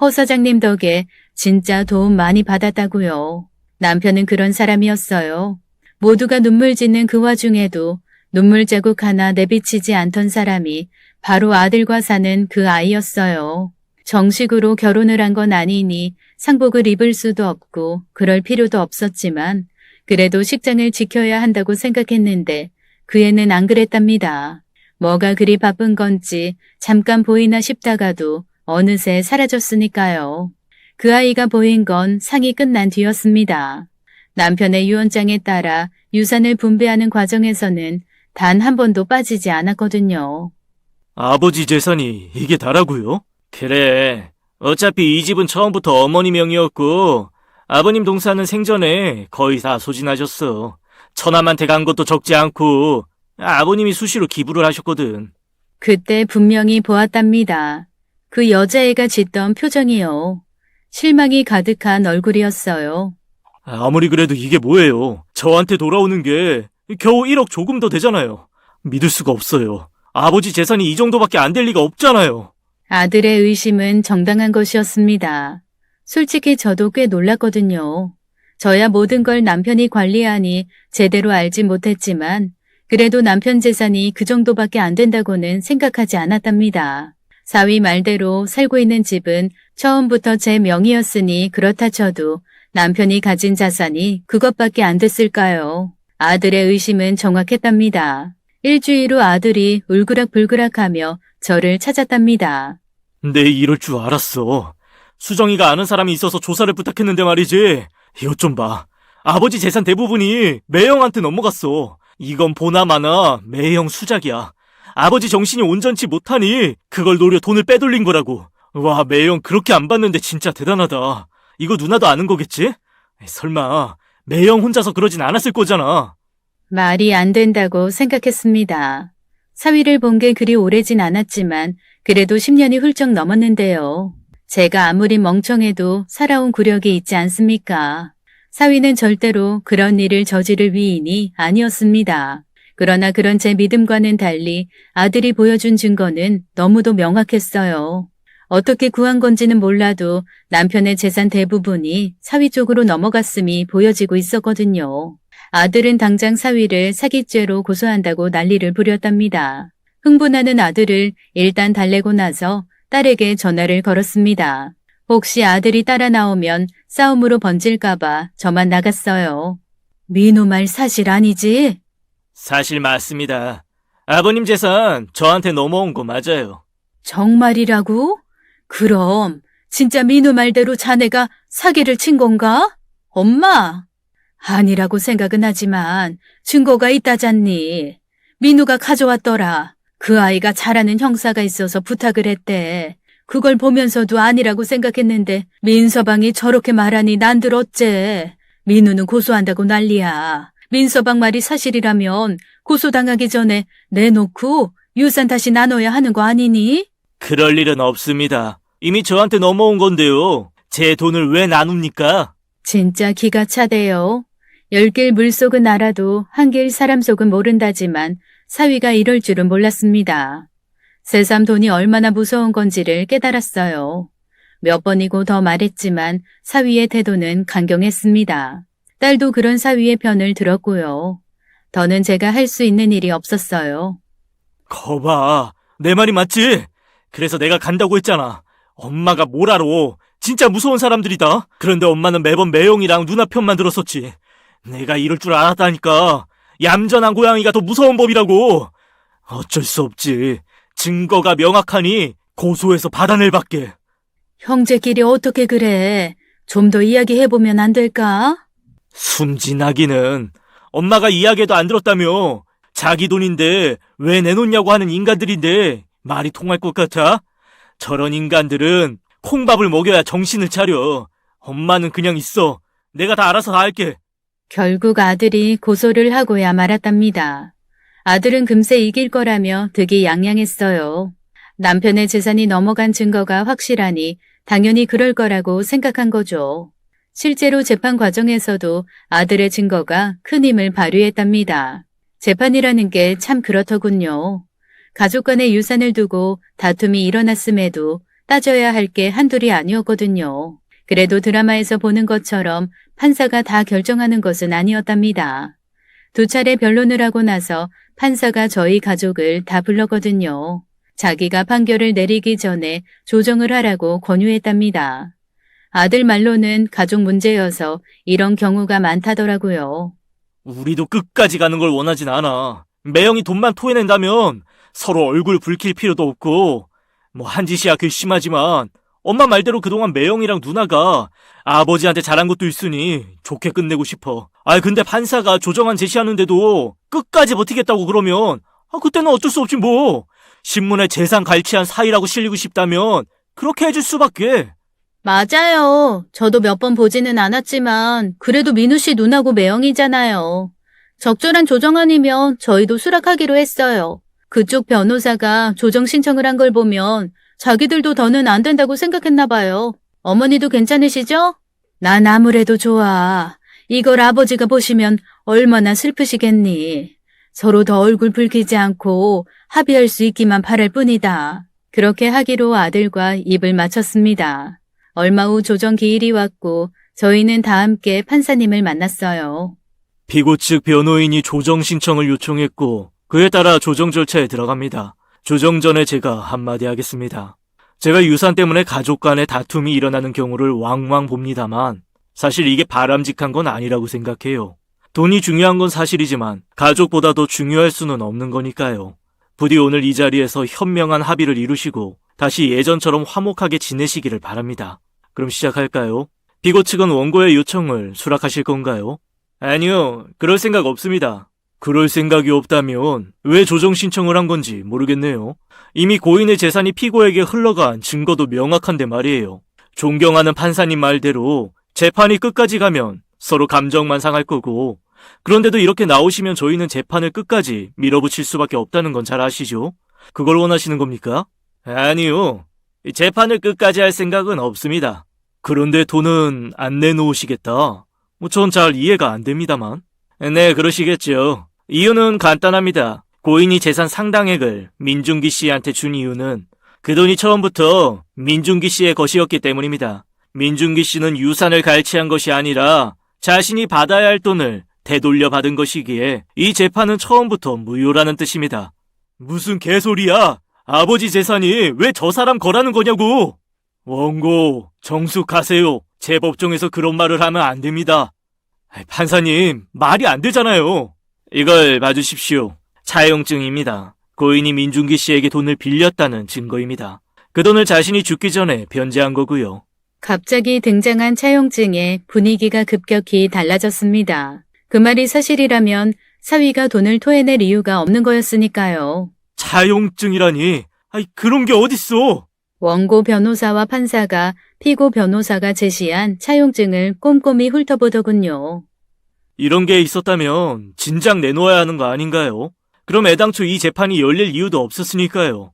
허 사장님 덕에 진짜 도움 많이 받았다고요. 남편은 그런 사람이었어요. 모두가 눈물 짓는 그 와중에도 눈물 자국 하나 내비치지 않던 사람이 바로 아들과 사는 그 아이였어요. 정식으로 결혼을 한 건 아니니 상복을 입을 수도 없고 그럴 필요도 없었지만 그래도 식장을 지켜야 한다고 생각했는데 그 애는 안 그랬답니다. 뭐가 그리 바쁜 건지 잠깐 보이나 싶다가도 어느새 사라졌으니까요. 그 아이가 보인 건 상이 끝난 뒤였습니다. 남편의 유언장에 따라 유산을 분배하는 과정에서는 단 한 번도 빠지지 않았거든요. 아버지 재산이 이게 다라고요? 그래, 어차피 이 집은 처음부터 어머니 명의였고 아버님 동산은 생전에 거의 다 소진하셨어. 처남한테 간 것도 적지 않고 아버님이 수시로 기부를 하셨거든. 그때 분명히 보았답니다. 그 여자애가 짓던 표정이요. 실망이 가득한 얼굴이었어요. 아무리 그래도 이게 뭐예요. 저한테 돌아오는 게 겨우 1억 조금 더 되잖아요. 믿을 수가 없어요. 아버지 재산이 이 정도밖에 안 될 리가 없잖아요. 아들의 의심은 정당한 것이었습니다. 솔직히 저도 꽤 놀랐거든요. 저야 모든 걸 남편이 관리하니 제대로 알지 못했지만 그래도 남편 재산이 그 정도밖에 안 된다고는 생각하지 않았답니다. 사위 말대로 살고 있는 집은 처음부터 제 명의였으니 그렇다 쳐도 남편이 가진 자산이 그것밖에 안 됐을까요? 아들의 의심은 정확했답니다. 일주일 후 아들이 울그락불그락하며 저를 찾았답니다. 내 이럴 줄 알았어. 수정이가 아는 사람이 있어서 조사를 부탁했는데 말이지. 이것 좀 봐. 아버지 재산 대부분이 매형한테 넘어갔어. 이건 보나마나 매형 수작이야. 아버지 정신이 온전치 못하니 그걸 노려 돈을 빼돌린 거라고. 와, 매형 그렇게 안 받는데 진짜 대단하다. 이거 누나도 아는 거겠지? 설마 매형 혼자서 그러진 않았을 거잖아. 말이 안 된다고 생각했습니다. 사위를 본 게 그리 오래진 않았지만 그래도 10년이 훌쩍 넘었는데요. 제가 아무리 멍청해도 살아온 구력이 있지 않습니까? 사위는 절대로 그런 일을 저지를 위인이 아니었습니다. 그러나 그런 제 믿음과는 달리 아들이 보여준 증거는 너무도 명확했어요. 어떻게 구한 건지는 몰라도 남편의 재산 대부분이 사위 쪽으로 넘어갔음이 보여지고 있었거든요. 아들은 당장 사위를 사기죄로 고소한다고 난리를 부렸답니다. 흥분하는 아들을 일단 달래고 나서 딸에게 전화를 걸었습니다. 혹시 아들이 따라 나오면 싸움으로 번질까봐 저만 나갔어요. 민우 말 사실 아니지? 사실 맞습니다. 아버님 재산 저한테 넘어온 거 맞아요. 정말이라고? 그럼 진짜 민우 말대로 자네가 사기를 친 건가? 엄마? 아니라고 생각은 하지만 증거가 있다잖니. 민우가 가져왔더라. 그 아이가 잘하는 형사가 있어서 부탁을 했대. 그걸 보면서도 아니라고 생각했는데 민서방이 저렇게 말하니 난들 어째. 민우는 고소한다고 난리야. 민서방 말이 사실이라면 고소당하기 전에 내놓고 유산 다시 나눠야 하는 거 아니니? 그럴 일은 없습니다. 이미 저한테 넘어온 건데요. 제 돈을 왜 나눕니까? 진짜 기가 차대요. 10길 물속은 알아도 1길 사람 속은 모른다지만 사위가 이럴 줄은 몰랐습니다. 새삼 돈이 얼마나 무서운 건지를 깨달았어요. 몇 번이고 더 말했지만 사위의 태도는 강경했습니다. 딸도 그런 사위의 편을 들었고요. 더는 제가 할 수 있는 일이 없었어요. 거봐, 내 말이 맞지? 그래서 내가 간다고 했잖아. 엄마가 뭘 알아? 진짜 무서운 사람들이다. 그런데 엄마는 매번 매형이랑 누나 편만 들었었지. 내가 이럴 줄 알았다니까. 얌전한 고양이가 더 무서운 법이라고. 어쩔 수 없지. 증거가 명확하니 고소해서 받아낼 밖에. 형제끼리 어떻게 그래? 좀 더 이야기해보면 안 될까? 순진하기는. 엄마가 이야기해도 안 들었다며. 자기 돈인데 왜 내놓냐고 하는 인간들인데 말이 통할 것 같아? 저런 인간들은 콩밥을 먹여야 정신을 차려. 엄마는 그냥 있어. 내가 다 알아서 다 할게. 결국 아들이 고소를 하고야 말았답니다. 아들은 금세 이길 거라며 득이 양양했어요. 남편의 재산이 넘어간 증거가 확실하니 당연히 그럴 거라고 생각한 거죠. 실제로 재판 과정에서도 아들의 증거가 큰 힘을 발휘했답니다. 재판이라는 게 참 그렇더군요. 가족 간의 유산을 두고 다툼이 일어났음에도 따져야 할 게 한둘이 아니었거든요. 그래도 드라마에서 보는 것처럼 판사가 다 결정하는 것은 아니었답니다. 2차례 변론을 하고 나서 판사가 저희 가족을 다 불렀거든요. 자기가 판결을 내리기 전에 조정을 하라고 권유했답니다. 아들 말로는 가족 문제여서 이런 경우가 많다더라고요. 우리도 끝까지 가는 걸 원하진 않아. 매형이 돈만 토해낸다면 서로 얼굴 붉힐 필요도 없고 뭐 한 짓이야 괘씸하지만 엄마 말대로 그동안 매형이랑 누나가 아버지한테 잘한 것도 있으니 좋게 끝내고 싶어. 근데 판사가 조정안 제시하는데도 끝까지 버티겠다고 그러면 그때는 어쩔 수 없지 뭐. 신문에 재산 갈취한 사이라고 실리고 싶다면 그렇게 해줄 수밖에. 맞아요. 저도 몇 번 보지는 않았지만 그래도 민우 씨 누나고 매형이잖아요. 적절한 조정안이면 저희도 수락하기로 했어요. 그쪽 변호사가 조정 신청을 한 걸 보면 자기들도 더는 안 된다고 생각했나 봐요. 어머니도 괜찮으시죠? 난 아무래도 좋아. 이걸 아버지가 보시면 얼마나 슬프시겠니. 서로 더 얼굴 붉히지 않고 합의할 수 있기만 바랄 뿐이다. 그렇게 하기로 아들과 입을 맞췄습니다. 얼마 후 조정 기일이 왔고 저희는 다 함께 판사님을 만났어요. 피고 측 변호인이 조정 신청을 요청했고 그에 따라 조정 절차에 들어갑니다. 조정 전에 제가 한마디 하겠습니다. 제가 유산 때문에 가족 간의 다툼이 일어나는 경우를 왕왕 봅니다만 사실 이게 바람직한 건 아니라고 생각해요. 돈이 중요한 건 사실이지만 가족보다 더 중요할 수는 없는 거니까요. 부디 오늘 이 자리에서 현명한 합의를 이루시고 다시 예전처럼 화목하게 지내시기를 바랍니다. 그럼 시작할까요? 피고 측은 원고의 요청을 수락하실 건가요? 아니요, 그럴 생각 없습니다. 그럴 생각이 없다면 왜 조정 신청을 한 건지 모르겠네요. 이미 고인의 재산이 피고에게 흘러간 증거도 명확한데 말이에요. 존경하는 판사님 말대로 재판이 끝까지 가면 서로 감정만 상할 거고 그런데도 이렇게 나오시면 저희는 재판을 끝까지 밀어붙일 수밖에 없다는 건 잘 아시죠? 그걸 원하시는 겁니까? 아니요. 재판을 끝까지 할 생각은 없습니다. 그런데 돈은 안 내놓으시겠다. 전 잘 이해가 안 됩니다만. 네, 그러시겠죠. 이유는 간단합니다. 고인이 재산 상당액을 민중기 씨한테 준 이유는 그 돈이 처음부터 민중기 씨의 것이었기 때문입니다. 민중기 씨는 유산을 갈취한 것이 아니라 자신이 받아야 할 돈을 되돌려 받은 것이기에 이 재판은 처음부터 무효라는 뜻입니다. 무슨 개소리야! 아버지 재산이 왜 저 사람 거라는 거냐고! 원고, 정숙하세요. 제 법정에서 그런 말을 하면 안 됩니다. 판사님, 말이 안 되잖아요. 이걸 봐주십시오. 차용증입니다. 고인이 민중기 씨에게 돈을 빌렸다는 증거입니다. 그 돈을 자신이 죽기 전에 변제한 거고요. 갑자기 등장한 차용증에 분위기가 급격히 달라졌습니다. 그 말이 사실이라면 사위가 돈을 토해낼 이유가 없는 거였으니까요. 차용증이라니? 그런 게 어딨어? 원고 변호사와 판사가 피고 변호사가 제시한 차용증을 꼼꼼히 훑어보더군요. 이런 게 있었다면 진작 내놓아야 하는 거 아닌가요? 그럼 애당초 이 재판이 열릴 이유도 없었으니까요.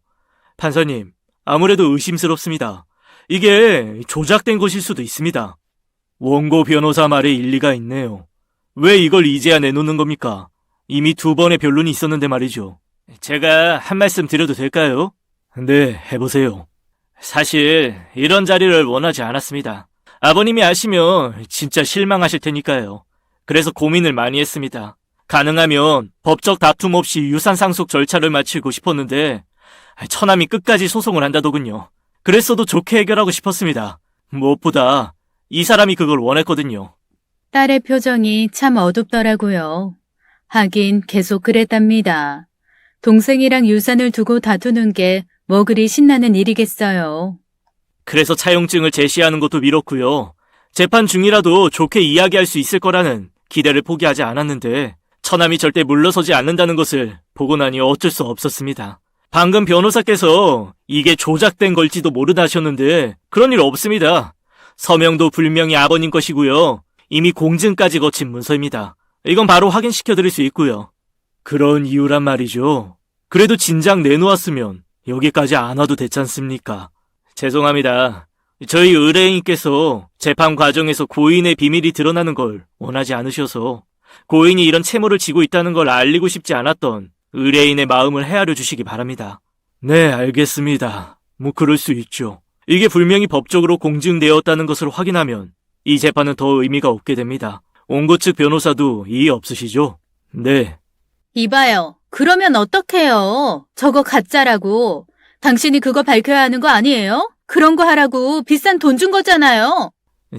판사님, 아무래도 의심스럽습니다. 이게 조작된 것일 수도 있습니다. 원고 변호사 말에 일리가 있네요. 왜 이걸 이제야 내놓는 겁니까? 이미 2번의 변론이 있었는데 말이죠. 제가 한 말씀 드려도 될까요? 네, 해보세요. 사실 이런 자리를 원하지 않았습니다. 아버님이 아시면 진짜 실망하실 테니까요. 그래서 고민을 많이 했습니다. 가능하면 법적 다툼 없이 유산 상속 절차를 마치고 싶었는데 처남이 끝까지 소송을 한다더군요. 그랬어도 좋게 해결하고 싶었습니다. 무엇보다 이 사람이 그걸 원했거든요. 딸의 표정이 참 어둡더라고요. 하긴 계속 그랬답니다. 동생이랑 유산을 두고 다투는 게 뭐 그리 신나는 일이겠어요. 그래서 차용증을 제시하는 것도 미뤘고요. 재판 중이라도 좋게 이야기할 수 있을 거라는 기대를 포기하지 않았는데 처남이 절대 물러서지 않는다는 것을 보고 나니 어쩔 수 없었습니다. 방금 변호사께서 이게 조작된 걸지도 모르다 하셨는데 그런 일 없습니다. 서명도 분명히 아버님 것이고요. 이미 공증까지 거친 문서입니다. 이건 바로 확인시켜드릴 수 있고요. 그런 이유란 말이죠. 그래도 진작 내놓았으면 여기까지 안 와도 됐지 않습니까? 죄송합니다. 저희 의뢰인께서 재판 과정에서 고인의 비밀이 드러나는 걸 원하지 않으셔서 고인이 이런 채무를 지고 있다는 걸 알리고 싶지 않았던 의뢰인의 마음을 헤아려 주시기 바랍니다. 네, 알겠습니다. 그럴 수 있죠. 이게 분명히 법적으로 공증되었다는 것을 확인하면 이 재판은 더 의미가 없게 됩니다. 원고 측 변호사도 이해 없으시죠? 네. 이봐요. 그러면 어떡해요? 저거 가짜라고. 당신이 그거 밝혀야 하는 거 아니에요? 그런 거 하라고 비싼 돈 준 거잖아요.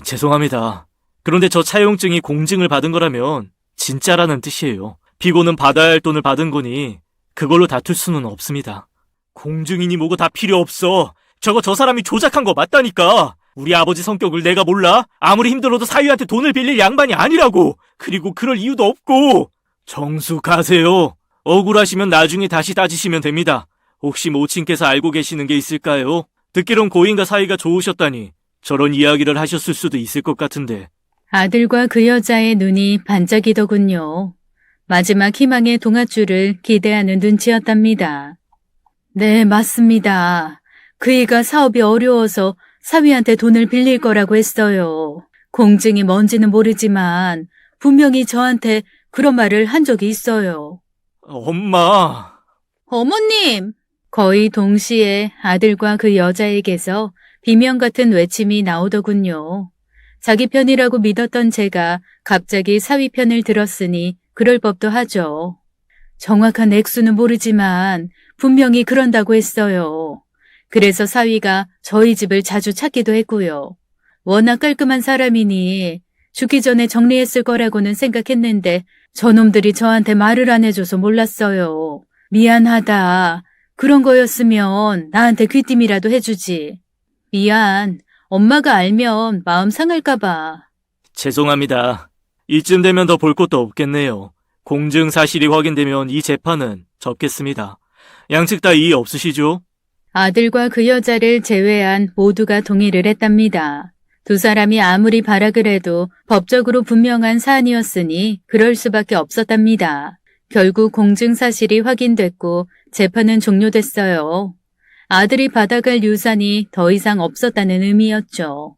죄송합니다. 그런데 저 차용증이 공증을 받은 거라면 진짜라는 뜻이에요. 피고는 받아야 할 돈을 받은 거니 그걸로 다툴 수는 없습니다. 공증이니 뭐고 다 필요 없어. 저거 저 사람이 조작한 거 맞다니까. 우리 아버지 성격을 내가 몰라? 아무리 힘들어도 사위한테 돈을 빌릴 양반이 아니라고. 그리고 그럴 이유도 없고. 정숙하세요. 억울하시면 나중에 다시 따지시면 됩니다. 혹시 모친께서 알고 계시는 게 있을까요? 듣기론 고인과 사이가 좋으셨다니 저런 이야기를 하셨을 수도 있을 것 같은데. 아들과 그 여자의 눈이 반짝이더군요. 마지막 희망의 동아줄을 기대하는 눈치였답니다. 네, 맞습니다. 그이가 사업이 어려워서 사위한테 돈을 빌릴 거라고 했어요. 공증이 뭔지는 모르지만 분명히 저한테 그런 말을 한 적이 있어요. 엄마, 어머님! 거의 동시에 아들과 그 여자에게서 비명 같은 외침이 나오더군요. 자기 편이라고 믿었던 제가 갑자기 사위 편을 들었으니 그럴 법도 하죠. 정확한 액수는 모르지만 분명히 그런다고 했어요. 그래서 사위가 저희 집을 자주 찾기도 했고요. 워낙 깔끔한 사람이니 죽기 전에 정리했을 거라고는 생각했는데 저놈들이 저한테 말을 안 해줘서 몰랐어요. 미안하다. 그런 거였으면 나한테 귀띔이라도 해주지. 미안. 엄마가 알면 마음 상할까 봐. 죄송합니다. 이쯤 되면 더 볼 것도 없겠네요. 공증 사실이 확인되면 이 재판은 접겠습니다. 양측 다 이의 없으시죠? 아들과 그 여자를 제외한 모두가 동의를 했답니다. 두 사람이 아무리 발악을 해도 법적으로 분명한 사안이었으니 그럴 수밖에 없었답니다. 결국 공증 사실이 확인됐고 재판은 종료됐어요. 아들이 받아갈 유산이 더 이상 없었다는 의미였죠.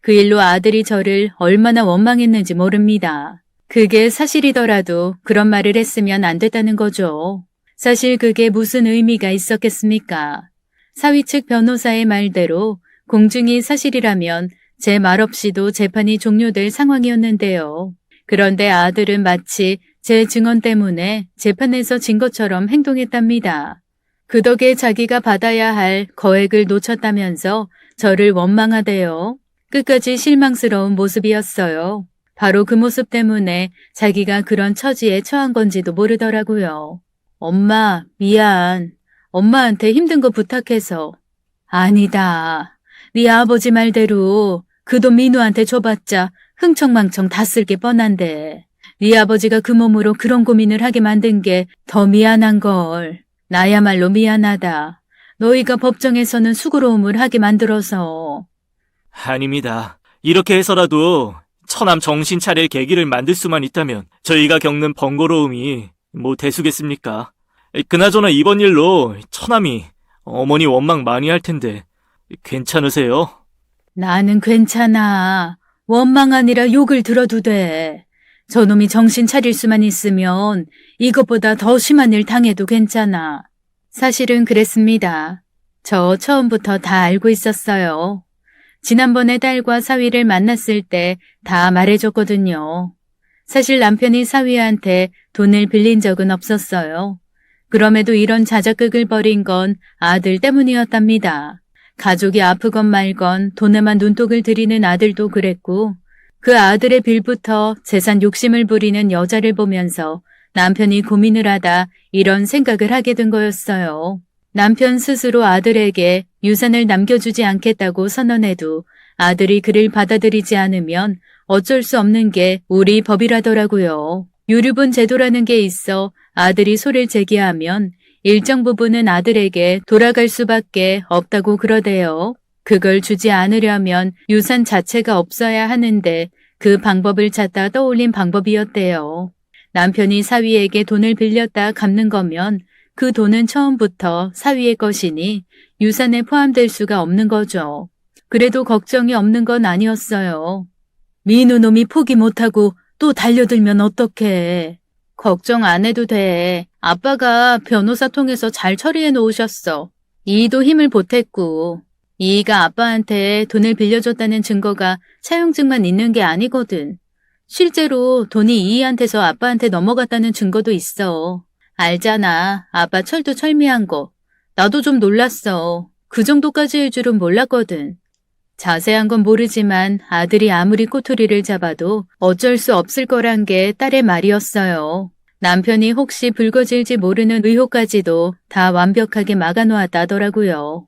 그 일로 아들이 저를 얼마나 원망했는지 모릅니다. 그게 사실이더라도 그런 말을 했으면 안 됐다는 거죠. 사실 그게 무슨 의미가 있었겠습니까? 사위 측 변호사의 말대로 공증이 사실이라면 제 말 없이도 재판이 종료될 상황이었는데요. 그런데 아들은 마치 제 증언 때문에 재판에서 진 것처럼 행동했답니다. 그 덕에 자기가 받아야 할 거액을 놓쳤다면서 저를 원망하대요. 끝까지 실망스러운 모습이었어요. 바로 그 모습 때문에 자기가 그런 처지에 처한 건지도 모르더라고요. 엄마, 미안. 엄마한테 힘든 거 부탁해서. 아니다. 네 아버지 말대로 그 돈 민우한테 줘봤자 흥청망청 다 쓸 게 뻔한데. 네 아버지가 그 몸으로 그런 고민을 하게 만든 게 더 미안한걸. 나야말로 미안하다. 너희가 법정에서는 수고로움을 하게 만들어서. 아닙니다. 이렇게 해서라도 처남 정신 차릴 계기를 만들 수만 있다면 저희가 겪는 번거로움이 뭐 대수겠습니까? 그나저나 이번 일로 처남이 어머니 원망 많이 할 텐데 괜찮으세요? 나는 괜찮아. 원망 아니라 욕을 들어도 돼. 저놈이 정신 차릴 수만 있으면 이것보다 더 심한 일 당해도 괜찮아. 사실은 그랬습니다. 저 처음부터 다 알고 있었어요. 지난번에 딸과 사위를 만났을 때 다 말해줬거든요. 사실 남편이 사위한테 돈을 빌린 적은 없었어요. 그럼에도 이런 자작극을 벌인 건 아들 때문이었답니다. 가족이 아프건 말건 돈에만 눈독을 들이는 아들도 그랬고 그 아들의 빌부터 재산 욕심을 부리는 여자를 보면서 남편이 고민을 하다 이런 생각을 하게 된 거였어요. 남편 스스로 아들에게 유산을 남겨주지 않겠다고 선언해도 아들이 그를 받아들이지 않으면 어쩔 수 없는 게 우리 법이라더라고요. 유류분 제도라는 게 있어 아들이 소를 제기하면 일정 부분은 아들에게 돌아갈 수밖에 없다고 그러대요. 그걸 주지 않으려면 유산 자체가 없어야 하는데 그 방법을 찾다 떠올린 방법이었대요. 남편이 사위에게 돈을 빌렸다 갚는 거면 그 돈은 처음부터 사위의 것이니 유산에 포함될 수가 없는 거죠. 그래도 걱정이 없는 건 아니었어요. 민우 놈이 포기 못하고 또 달려들면 어떡해. 걱정 안 해도 돼. 아빠가 변호사 통해서 잘 처리해 놓으셨어. 이도 힘을 보탰고. 이가 아빠한테 돈을 빌려줬다는 증거가 차용증만 있는 게 아니거든. 실제로 돈이 이한테서 아빠한테 넘어갔다는 증거도 있어. 알잖아. 아빠 철두철미한 거. 나도 좀 놀랐어. 그 정도까지일 줄은 몰랐거든. 자세한 건 모르지만 아들이 아무리 꼬투리를 잡아도 어쩔 수 없을 거란 게 딸의 말이었어요. 남편이 혹시 불거질지 모르는 의혹까지도 다 완벽하게 막아놓았다더라고요.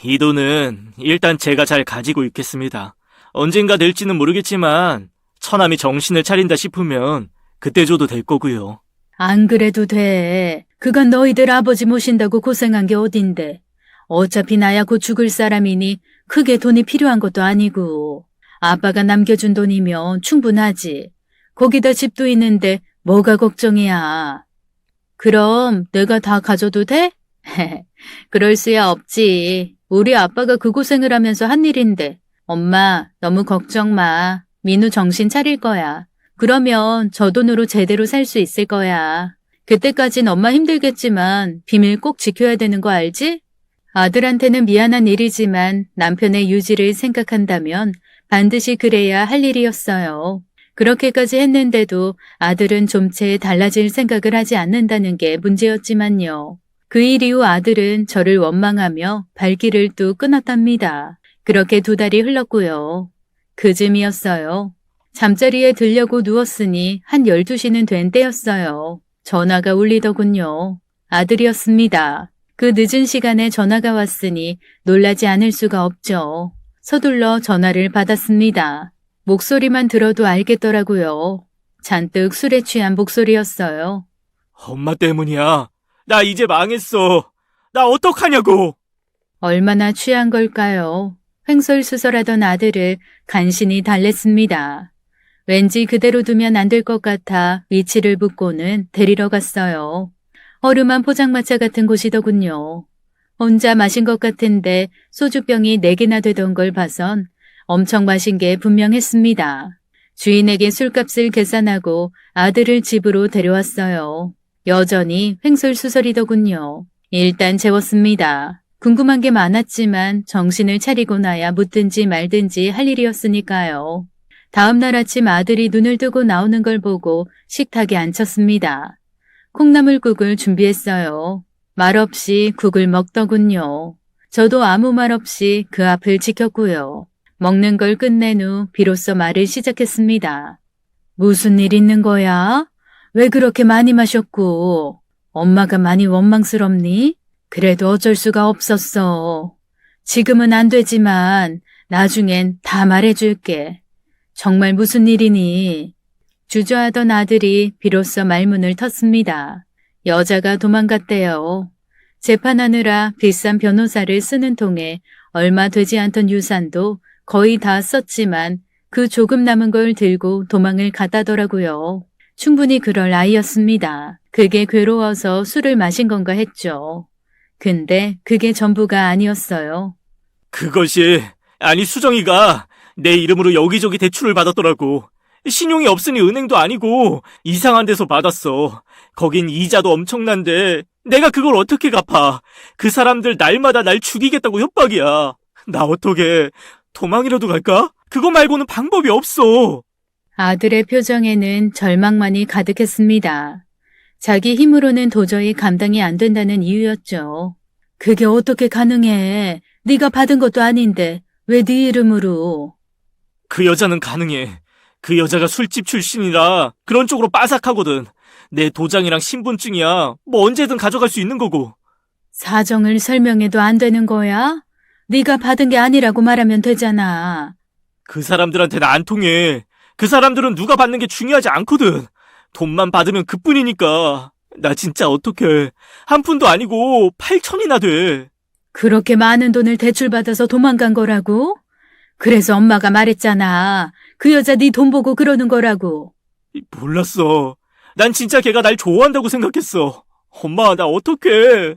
이 돈은 일단 제가 잘 가지고 있겠습니다. 언젠가 될지는 모르겠지만 처남이 정신을 차린다 싶으면 그때 줘도 될 거고요. 안 그래도 돼. 그건 너희들 아버지 모신다고 고생한 게 어딘데. 어차피 나야 곧 죽을 사람이니 크게 돈이 필요한 것도 아니고. 아빠가 남겨준 돈이면 충분하지. 거기다 집도 있는데 뭐가 걱정이야? 그럼 내가 다 가져도 돼? 그럴 수야 없지. 우리 아빠가 그 고생을 하면서 한 일인데. 엄마, 너무 걱정 마. 민우 정신 차릴 거야. 그러면 저 돈으로 제대로 살 수 있을 거야. 그때까진 엄마 힘들겠지만 비밀 꼭 지켜야 되는 거 알지? 아들한테는 미안한 일이지만 남편의 유지를 생각한다면 반드시 그래야 할 일이었어요. 그렇게까지 했는데도 아들은 좀채 달라질 생각을 하지 않는다는 게 문제였지만요. 그 일 이후 아들은 저를 원망하며 발길을 뚝 끊었답니다. 그렇게 2달이 흘렀고요. 그쯤이었어요. 잠자리에 들려고 누웠으니 한 12시는 된 때였어요. 전화가 울리더군요. 아들이었습니다. 그 늦은 시간에 전화가 왔으니 놀라지 않을 수가 없죠. 서둘러 전화를 받았습니다. 목소리만 들어도 알겠더라고요. 잔뜩 술에 취한 목소리였어요. 엄마 때문이야. 나 이제 망했어. 나 어떡하냐고. 얼마나 취한 걸까요? 횡설수설하던 아들을 간신히 달랬습니다. 왠지 그대로 두면 안 될 것 같아 위치를 묻고는 데리러 갔어요. 허름한 포장마차 같은 곳이더군요. 혼자 마신 것 같은데 소주병이 4개나 되던 걸 봐선 엄청 마신 게 분명했습니다. 주인에게 술값을 계산하고 아들을 집으로 데려왔어요. 여전히 횡설수설이더군요. 일단 재웠습니다. 궁금한 게 많았지만 정신을 차리고 나야 묻든지 말든지 할 일이었으니까요. 다음날 아침 아들이 눈을 뜨고 나오는 걸 보고 식탁에 앉혔습니다. 콩나물국을 준비했어요. 말없이 국을 먹더군요. 저도 아무 말 없이 그 앞을 지켰고요. 먹는 걸 끝낸 후 비로소 말을 시작했습니다. 무슨 일 있는 거야? 왜 그렇게 많이 마셨고? 엄마가 많이 원망스럽니? 그래도 어쩔 수가 없었어. 지금은 안 되지만 나중엔 다 말해줄게. 정말 무슨 일이니? 주저하던 아들이 비로소 말문을 텄습니다. 여자가 도망갔대요. 재판하느라 비싼 변호사를 쓰는 통에 얼마 되지 않던 유산도 거의 다 썼지만 그 조금 남은 걸 들고 도망을 갔다더라고요. 충분히 그럴 나이였습니다. 그게 괴로워서 술을 마신 건가 했죠. 근데 그게 전부가 아니었어요. 그것이, 아니 수정이가 내 이름으로 여기저기 대출을 받았더라고. 신용이 없으니 은행도 아니고 이상한 데서 받았어. 거긴 이자도 엄청난데 내가 그걸 어떻게 갚아. 그 사람들 날마다 날 죽이겠다고 협박이야. 나 어떡해. 도망이라도 갈까? 그거 말고는 방법이 없어. 아들의 표정에는 절망만이 가득했습니다. 자기 힘으로는 도저히 감당이 안 된다는 이유였죠. 그게 어떻게 가능해? 네가 받은 것도 아닌데 왜 네 이름으로? 그 여자는 가능해. 그 여자가 술집 출신이라 그런 쪽으로 빠삭하거든. 내 도장이랑 신분증이야. 뭐 언제든 가져갈 수 있는 거고. 사정을 설명해도 안 되는 거야? 네가 받은 게 아니라고 말하면 되잖아. 그 사람들한테는 안 통해. 그 사람들은 누가 받는 게 중요하지 않거든. 돈만 받으면 그뿐이니까. 나 진짜 어떡해. 한 푼도 아니고 8천이나 돼. 그렇게 많은 돈을 대출받아서 도망간 거라고? 그래서 엄마가 말했잖아. 그 여자 네 돈 보고 그러는 거라고. 몰랐어. 난 진짜 걔가 날 좋아한다고 생각했어. 엄마, 나 어떡해.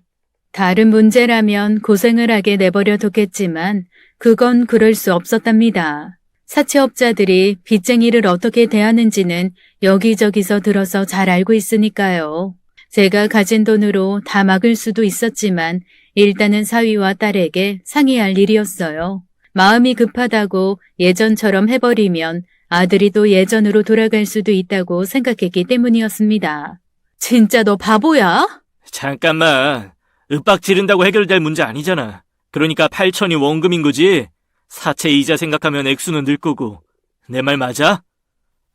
다른 문제라면 고생을 하게 내버려 뒀겠지만 그건 그럴 수 없었답니다. 사채업자들이 빚쟁이를 어떻게 대하는지는 여기저기서 들어서 잘 알고 있으니까요. 제가 가진 돈으로 다 막을 수도 있었지만 일단은 사위와 딸에게 상의할 일이었어요. 마음이 급하다고 예전처럼 해버리면 아들이 또 예전으로 돌아갈 수도 있다고 생각했기 때문이었습니다. 진짜 너 바보야? 잠깐만. 윽박 지른다고 해결될 문제 아니잖아. 그러니까 8천이 원금인 거지. 사채 이자 생각하면 액수는 늘 거고. 내 말 맞아?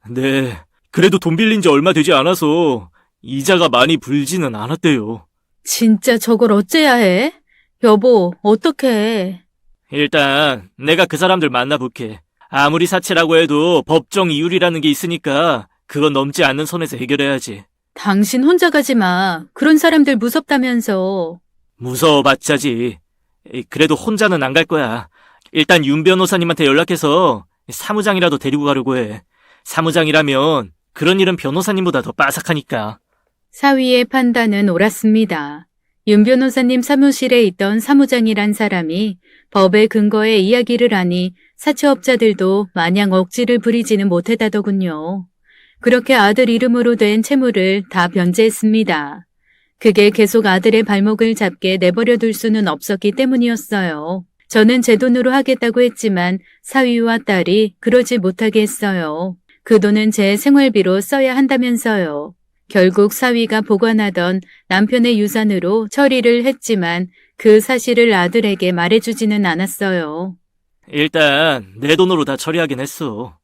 네. 그래도 돈 빌린 지 얼마 되지 않아서 이자가 많이 불지는 않았대요. 진짜 저걸 어째야 해? 여보, 어떡해. 일단 내가 그 사람들 만나볼게. 아무리 사채라고 해도 법정 이율이라는 게 있으니까 그건 넘지 않는 선에서 해결해야지. 당신 혼자 가지 마. 그런 사람들 무섭다면서. 무서워봤자지. 그래도 혼자는 안 갈 거야. 일단 윤 변호사님한테 연락해서 사무장이라도 데리고 가려고 해. 사무장이라면 그런 일은 변호사님보다 더 빠삭하니까. 사위의 판단은 옳았습니다. 윤 변호사님 사무실에 있던 사무장이란 사람이 법의 근거에 이야기를 하니 사채업자들도 마냥 억지를 부리지는 못했다더군요. 그렇게 아들 이름으로 된 채무를 다 변제했습니다. 그게 계속 아들의 발목을 잡게 내버려 둘 수는 없었기 때문이었어요. 저는 제 돈으로 하겠다고 했지만 사위와 딸이 그러지 못하게 했어요. 그 돈은 제 생활비로 써야 한다면서요. 결국 사위가 보관하던 남편의 유산으로 처리를 했지만 그 사실을 아들에게 말해주지는 않았어요. 일단 내 돈으로 다 처리하긴 했어.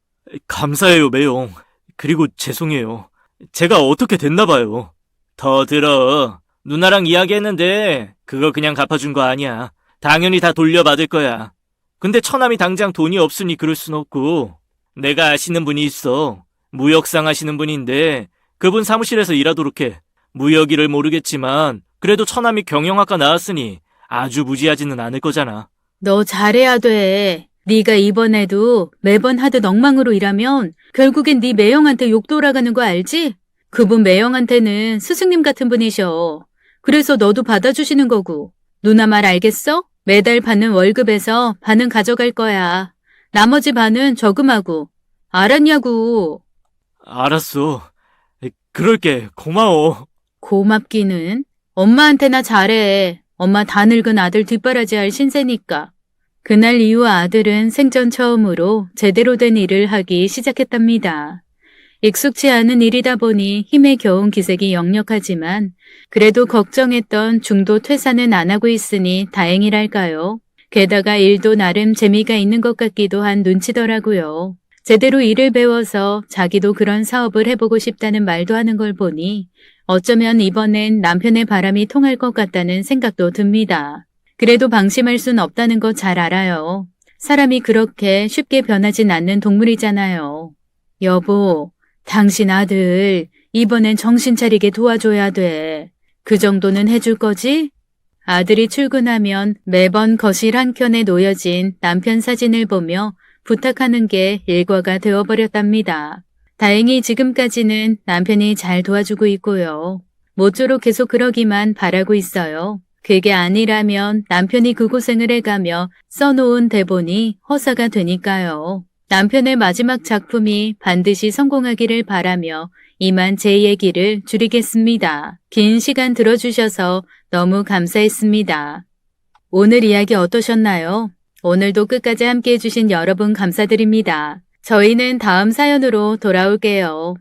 감사해요, 매용. 그리고 죄송해요. 제가 어떻게 됐나 봐요. 더 들어. 누나랑 이야기했는데 그거 그냥 갚아준 거 아니야. 당연히 다 돌려받을 거야. 근데 처남이 당장 돈이 없으니 그럴 순 없고, 내가 아시는 분이 있어. 무역상 하시는 분인데 그분 사무실에서 일하도록 해. 무역일을 모르겠지만 그래도 처남이 경영학과 나왔으니 아주 무지하지는 않을 거잖아. 너 잘해야 돼. 네가 이번에도 매번 하듯 엉망으로 일하면 결국엔 네 매형한테 욕 돌아가는 거 알지? 그분 매형한테는 스승님 같은 분이셔. 그래서 너도 받아주시는 거고. 누나 말 알겠어? 매달 받는 월급에서 반은 가져갈 거야. 나머지 반은 저금하고. 알았냐고. 알았어. 그럴게. 고마워. 고맙기는. 엄마한테나 잘해. 엄마 다 늙은 아들 뒷바라지 할 신세니까. 그날 이후 아들은 생전 처음으로 제대로 된 일을 하기 시작했답니다. 익숙치 않은 일이다 보니 힘에 겨운 기색이 역력하지만 그래도 걱정했던 중도 퇴사는 안 하고 있으니 다행이랄까요. 게다가 일도 나름 재미가 있는 것 같기도 한 눈치더라고요. 제대로 일을 배워서 자기도 그런 사업을 해보고 싶다는 말도 하는 걸 보니 어쩌면 이번엔 남편의 바람이 통할 것 같다는 생각도 듭니다. 그래도 방심할 순 없다는 거 잘 알아요. 사람이 그렇게 쉽게 변하진 않는 동물이잖아요. 여보, 당신 아들 이번엔 정신 차리게 도와줘야 돼. 그 정도는 해줄 거지? 아들이 출근하면 매번 거실 한켠에 놓여진 남편 사진을 보며 부탁하는 게 일과가 되어버렸답니다. 다행히 지금까지는 남편이 잘 도와주고 있고요. 모쪼록 계속 그러기만 바라고 있어요. 그게 아니라면 남편이 그 고생을 해가며 써놓은 대본이 허사가 되니까요. 남편의 마지막 작품이 반드시 성공하기를 바라며 이만 제 얘기를 줄이겠습니다. 긴 시간 들어주셔서 너무 감사했습니다. 오늘 이야기 어떠셨나요? 오늘도 끝까지 함께 해주신 여러분 감사드립니다. 저희는 다음 사연으로 돌아올게요.